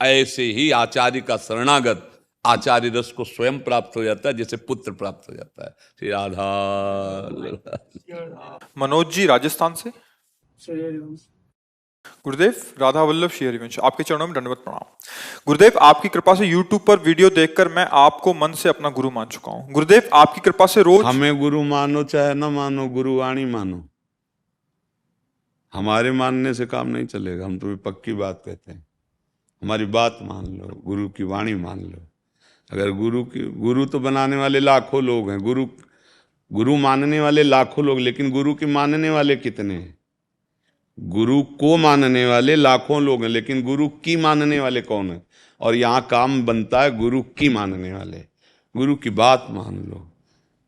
ऐसे ही आचार्य का शरणागत आचार्य रस को स्वयं प्राप्त हो जाता है, जैसे पुत्र प्राप्त हो जाता है। श्री राधा। मनोज जी राजस्थान से। गुरुदेव, राधा वल्लभ श्री हरिवंश, आपके चरणों में दंडवत प्रणाम। गुरुदेव, आपकी कृपा से YouTube पर वीडियो देखकर मैं आपको मन से अपना गुरु मान चुका हूँ। गुरुदेव, आपकी कृपा से रोज हमें गुरु मानो चाहे न मानो, गुरुवाणी मानो। हमारे मानने से काम नहीं चलेगा, हम तुम्हें पक्की बात कहते हैं। हमारी बात मान लो, गुरु की वाणी मान लो। अगर गुरु तो बनाने वाले लाखों लोग हैं, गुरु मानने वाले लाखों लोग, लेकिन गुरु के मानने वाले कितने हैं? गुरु को मानने वाले लाखों लोग हैं, लेकिन गुरु की मानने वाले कौन है? और यहाँ काम बनता है गुरु की मानने वाले। गुरु की बात मान लो,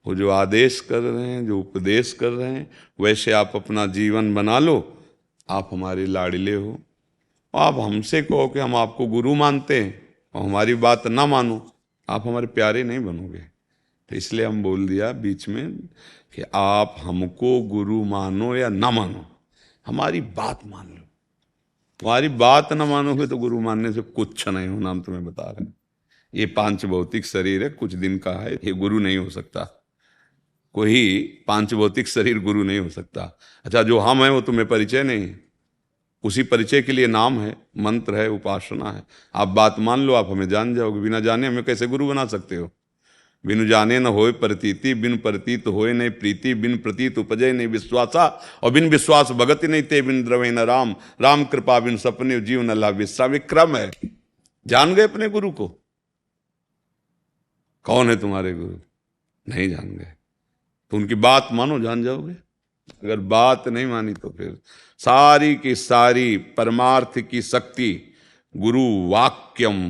वो जो आदेश कर रहे हैं, जो उपदेश कर रहे हैं, वैसे आप अपना जीवन बना लो। आप हमारे लाडले हो, आप हमसे कहो कि हम आपको गुरु मानते हैं और हमारी बात ना मानो, आप हमारे प्यारे नहीं बनोगे। तो इसलिए हम बोल दिया बीच में कि आप हमको गुरु मानो या ना मानो, हमारी बात मान लो। तुम्हारी बात ना मानोगे तो गुरु मानने से कुछ नहीं होना, हम तुम्हें बता रहे हैं। ये पांच भौतिक शरीर है, कुछ दिन का है, ये गुरु नहीं हो सकता। कोई पांच भौतिक शरीर गुरु नहीं हो सकता। अच्छा, जो हम हैं वो तुम्हें परिचय नहीं है, उसी परिचय के लिए नाम है, मंत्र है, उपासना है। आप बात मान लो, आप हमें जान जाओगे। बिना जाने हमें कैसे गुरु बना सकते हो? बिनु जाने न होए प्रतीति, बिन प्रतीत होए नहीं प्रीति, बिन प्रतीत उपजय नहीं विश्वासा, और बिन विश्वास भगति नहीं ते, बिन द्रवे न राम, राम कृपा बिन सपने जीव न लाभ विश्राम। एक क्रम है। जान गए अपने गुरु को? कौन है तुम्हारे गुरु? नहीं जान गए तो उनकी बात मानो, जान जाओगे। अगर बात नहीं मानी तो फिर सारी की सारी परमार्थ की शक्ति गुरु वाक्यम,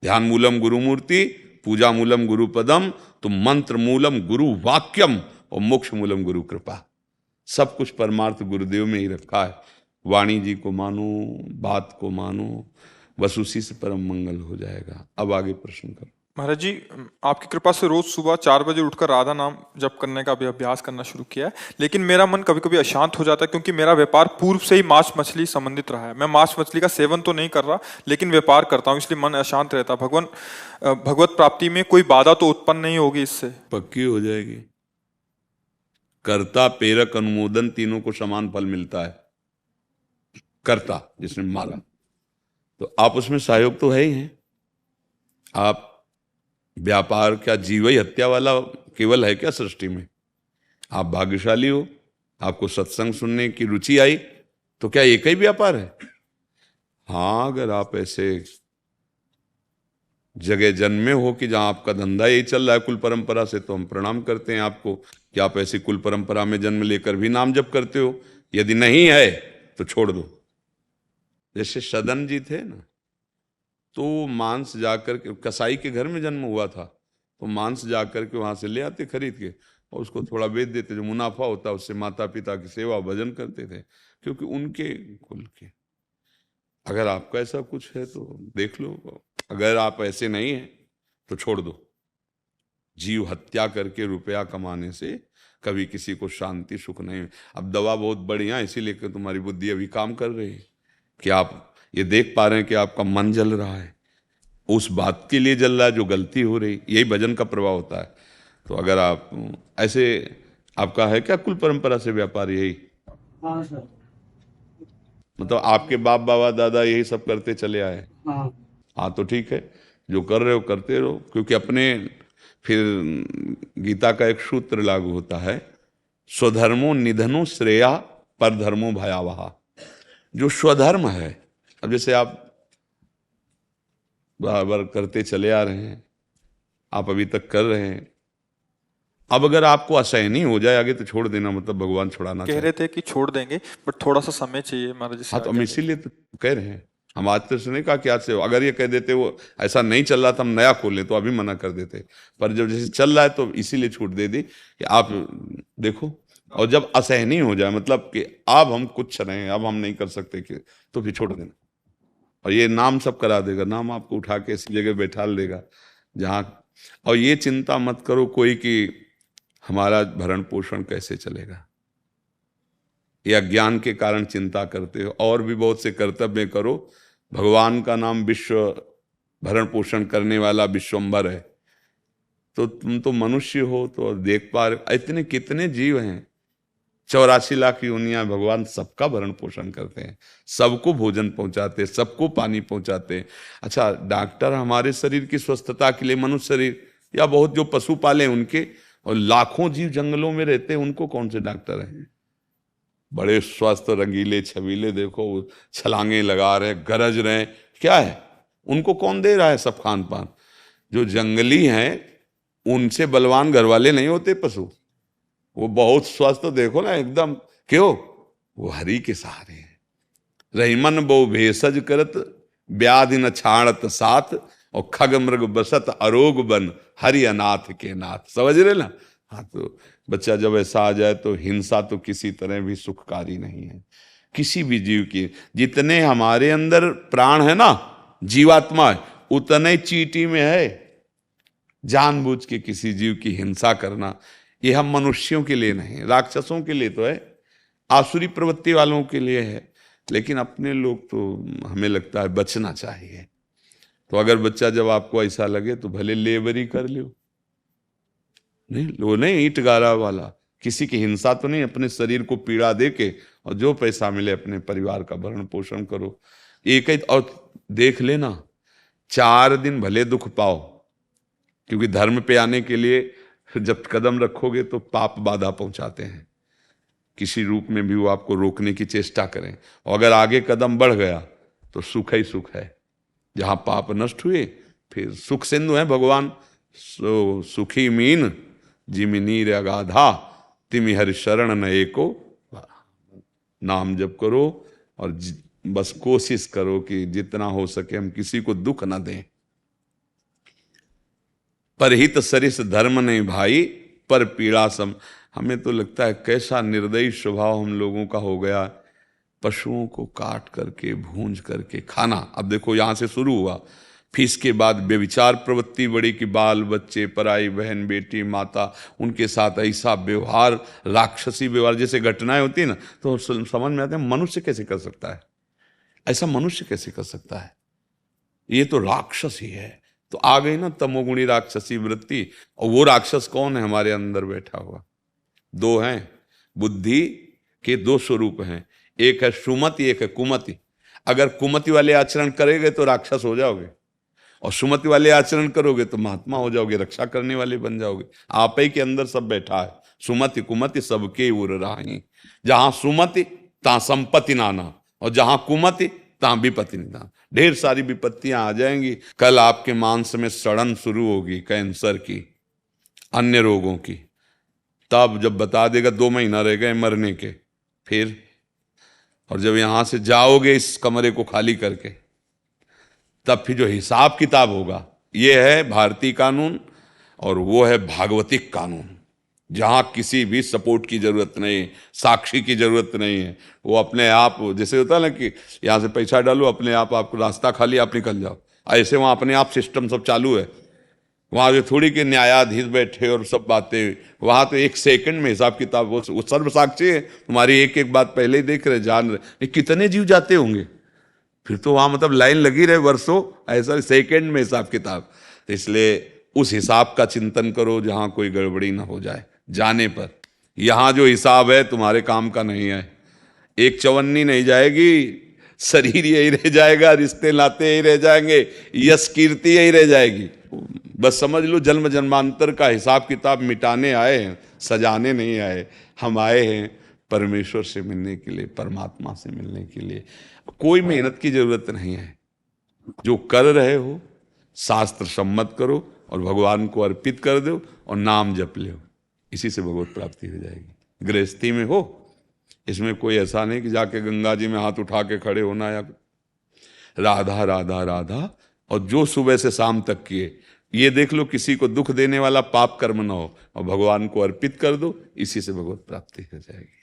ध्यान मूलम गुरु मूर्ति, पूजा मूलम गुरु पदम, तो मंत्र मूलम गुरु वाक्यम और मोक्ष मूलम गुरु कृपा। सब कुछ परमार्थ गुरुदेव में ही रखा है। वाणी जी को मानो, बात को मानो, बस उसी से परम मंगल हो जाएगा। अब आगे प्रश्न करो। महाराज जी, आपकी कृपा से रोज सुबह 4 बजे उठकर राधा नाम जप करने का भी अभ्यास करना शुरू किया है, लेकिन मेरा मन कभी कभी अशांत हो जाता है क्योंकि मेरा व्यापार पूर्व से ही मांस मछली संबंधित रहा है। मैं मांस मछली का सेवन तो नहीं कर रहा, लेकिन व्यापार करता हूँ, इसलिए मन अशांत रहता है। भगवत प्राप्ति में कोई बाधा तो उत्पन्न नहीं होगी इससे? पक्की हो जाएगी। कर्ता प्रेरक अनुमोदन तीनों को समान फल मिलता है। कर्ता जिसने मारा तो आप उसमें सहयोग तो है ही हैं। आप व्यापार क्या जीव ही हत्या वाला केवल है क्या सृष्टि में? आप भाग्यशाली हो, आपको सत्संग सुनने की रुचि आई, तो क्या एक ही व्यापार है? हाँ, अगर आप ऐसे जगह जन्मे हो कि जहां आपका धंधा यही चल रहा है कुल परंपरा से, तो हम प्रणाम करते हैं आपको कि आप ऐसी कुल परंपरा में जन्म लेकर भी नाम जप करते हो। यदि नहीं है तो छोड़ दो। जैसे सदन जी थे ना, तो मांस जाकर के, कसाई के घर में जन्म हुआ था, तो मांस जाकर के वहां से ले आते खरीद के और उसको थोड़ा बेच देते, जो मुनाफा होता उससे माता पिता की सेवा भजन करते थे, क्योंकि उनके कुल के। अगर आपका ऐसा कुछ है तो देख लो, अगर आप ऐसे नहीं हैं तो छोड़ दो। जीव हत्या करके रुपया कमाने से कभी किसी को शांति सुख नहीं। अब दवा बहुत बढ़िया, इसीलिए कि तुम्हारी बुद्धि अभी काम कर रही है कि आप ये देख पा रहे हैं कि आपका मन जल रहा है, उस बात के लिए जल रहा है जो गलती हो रही। यही भजन का प्रभाव होता है। तो अगर आप ऐसे, आपका है क्या कुल परंपरा से व्यापार यही? हाँ सर। मतलब आपके बाप बाबा दादा यही सब करते चले आए? हाँ। हाँ, तो ठीक है, जो कर रहे हो करते रहो, क्योंकि अपने फिर गीता का एक सूत्र लागू होता है, स्वधर्मो निधनो श्रेया पर धर्मो भयावहा। जो स्वधर्म है, अब जैसे आप बराबर करते चले आ रहे हैं, आप अभी तक कर रहे हैं, अब अगर आपको असहनीय नहीं हो जाए आगे तो छोड़ देना, मतलब भगवान छुड़ाना कह रहे थे कि छोड़ देंगे, बट थोड़ा सा समय चाहिए महाराज जी। हाँ, तो हम इसीलिए तो कह रहे हैं। हम आज तो नहीं कहा कि आज से हो। अगर ये कह देते वो ऐसा नहीं चल रहा था हम नया खोल लें तो अभी मना कर देते, पर जब जैसे चल रहा है तो इसीलिए छूट दे दी कि आप देखो। और जब असहनीय हो जाए, मतलब कि अब हम कुछ रहे हैं, अब हम नहीं कर सकते कि, तो फिर छोड़ देना। और ये नाम सब करा देगा, नाम आपको उठा के ऐसी जगह बैठा देगा जहाँ, और ये चिंता मत करो कोई कि हमारा भरण पोषण कैसे चलेगा। ये अज्ञान के कारण चिंता करते हो, और भी बहुत से कर्तव्य करो। भगवान का नाम विश्व भरण पोषण करने वाला विश्वम्भर है, तो तुम तो मनुष्य हो तो देख पा रहे इतने कितने जीव हैं, 84 लाख योनियां, भगवान सबका भरण पोषण करते हैं, सबको भोजन पहुंचाते हैं, सबको पानी पहुंचाते हैं। अच्छा, डॉक्टर हमारे शरीर की स्वस्थता के लिए, मनुष्य शरीर या बहुत जो पशु पाले उनके, और लाखों जीव जंगलों में रहते हैं, उनको कौन से डॉक्टर हैं? बड़े स्वस्थ रंगीले छबीले, देखो छलांगे लगा रहे, गरज रहे, क्या है? उनको कौन दे रहा है सब खान पान? जो जंगली हैं उनसे बलवान घर वाले नहीं होते पशु, वो बहुत स्वस्थ, देखो ना एकदम, क्यों? वो हरि के सहारे हैं। रहीमन बो भेषज करत व्याधि न छाणत साथ, और खग मृग बसत अरोग बन हरि अनाथ के नाथ। समझ रहे ना? हाँ, तो बच्चा जब ऐसा आ जाए तो हिंसा तो किसी तरह भी सुखकारी नहीं है किसी भी जीव की। जितने हमारे अंदर प्राण है ना, जीवात्मा है, उतने चींटी में है। जानबूझ के किसी जीव की हिंसा करना, ये हम मनुष्यों के लिए नहीं, राक्षसों के लिए तो है, आसुरी प्रवृत्ति वालों के लिए है, लेकिन अपने लोग तो हमें लगता है बचना चाहिए। तो अगर बच्चा जब आपको ऐसा लगे तो भले लेबरी कर लो, नहीं वो नहीं ईंट गारा वाला, किसी की हिंसा तो नहीं, अपने शरीर को पीड़ा दे के और जो पैसा मिले अपने परिवार का भरण पोषण करो। एक ही, और देख लेना 4 दिन भले दुख पाओ, क्योंकि धर्म पे आने के लिए जब कदम रखोगे तो पाप बाधा पहुंचाते हैं, किसी रूप में भी वो आपको रोकने की चेष्टा करें। और अगर आगे कदम बढ़ गया तो सुख ही सुख है। जहां पाप नष्ट हुए फिर सुख सिंधु है भगवान। सो सुखी मीन जिमि नीर अगाधा, तिमि हरि शरण न एको। नाम जप करो और बस कोशिश करो कि जितना हो सके हम किसी को दुख न दें। परहित सरिस धर्म नहीं भाई, पर पीड़ा सम। हमें तो लगता है कैसा निर्दयी स्वभाव हम लोगों का हो गया, पशुओं को काट करके भूंज करके खाना। अब देखो यहां से शुरू हुआ, फिर इसके बाद व्यभिचार प्रवृत्ति बड़ी कि बाल बच्चे, पराई बहन बेटी माता, उनके साथ ऐसा व्यवहार, राक्षसी व्यवहार, जैसे घटनाएं होती है ना, तो समझ में आता है मनुष्य कैसे कर सकता है ऐसा, मनुष्य कैसे कर सकता है, ये तो राक्षस ही है। तो आ गई ना तमोगुणी राक्षसी वृत्ति। और वो राक्षस कौन है? हमारे अंदर बैठा हुआ। 2 हैं, बुद्धि के 2 स्वरूप हैं, एक है सुमति, एक है कुमति। अगर कुमति वाले आचरण करेंगे तो राक्षस हो जाओगे, और सुमति वाले आचरण करोगे तो महात्मा हो जाओगे, रक्षा करने वाले बन जाओगे। आप ही के अंदर सब बैठा है, सुमति कुमति सबके उर राही। जहां सुमति तहां संपत्ति नाना, और जहां कुमति तहां विपत्ति निदान। ढेर सारी विपत्तियां आ जाएंगी। कल आपके मांस में सड़न शुरू होगी, कैंसर की, अन्य रोगों की। तब जब बता देगा 2 महीना रह गए मरने के, फिर और जब यहां से जाओगे इस कमरे को खाली करके, तब फिर जो हिसाब किताब होगा, ये है भारतीय कानून और वो है भागवतिक कानून, जहां किसी भी सपोर्ट की जरूरत नहीं, साक्षी की जरूरत नहीं है। वो अपने आप, जैसे होता है ना कि यहां से पैसा डालो, अपने आप आपको रास्ता खाली, आप निकल जाओ, ऐसे वहां अपने आप सिस्टम सब चालू है। वहां जो थोड़ी के न्यायाधीश बैठे और सब बातें, वहां तो एक सेकंड में हिसाब किताब, वो सर्वसाक्षी है, तुम्हारी एक एक बात पहले ही देख रहे, जान रहे। कितने जीव जाते होंगे फिर तो वहां, मतलब लाइन लगी रहे वर्षों, ऐसा सेकंड में हिसाब किताब। तो इसलिए उस हिसाब का चिंतन करो जहां कोई गड़बड़ी ना हो जाए जाने पर। यहां जो हिसाब है तुम्हारे काम का नहीं है। एक चवन्नी नहीं जाएगी, शरीर यही रह जाएगा, रिश्ते नाते यही रह जाएंगे, यश कीर्ति यही रह जाएगी। बस समझ लो जन्म जन्मांतर का हिसाब किताब मिटाने आए हैं, सजाने नहीं आए। हम आए हैं परमेश्वर से मिलने के लिए, परमात्मा से मिलने के लिए। कोई मेहनत की जरूरत नहीं है। जो कर रहे हो शास्त्र सम्मत करो और भगवान को अर्पित कर दो और नाम जप लो, इसी से भगवत प्राप्ति हो जाएगी। गृहस्थी में हो, इसमें कोई ऐसा नहीं कि जाके गंगा जी में हाथ उठा के खड़े होना, या राधा राधा राधा, और जो सुबह से शाम तक किए, ये देख लो किसी को दुख देने वाला पाप कर्म ना हो, और भगवान को अर्पित कर दो, इसी से भगवत प्राप्ति हो जाएगी।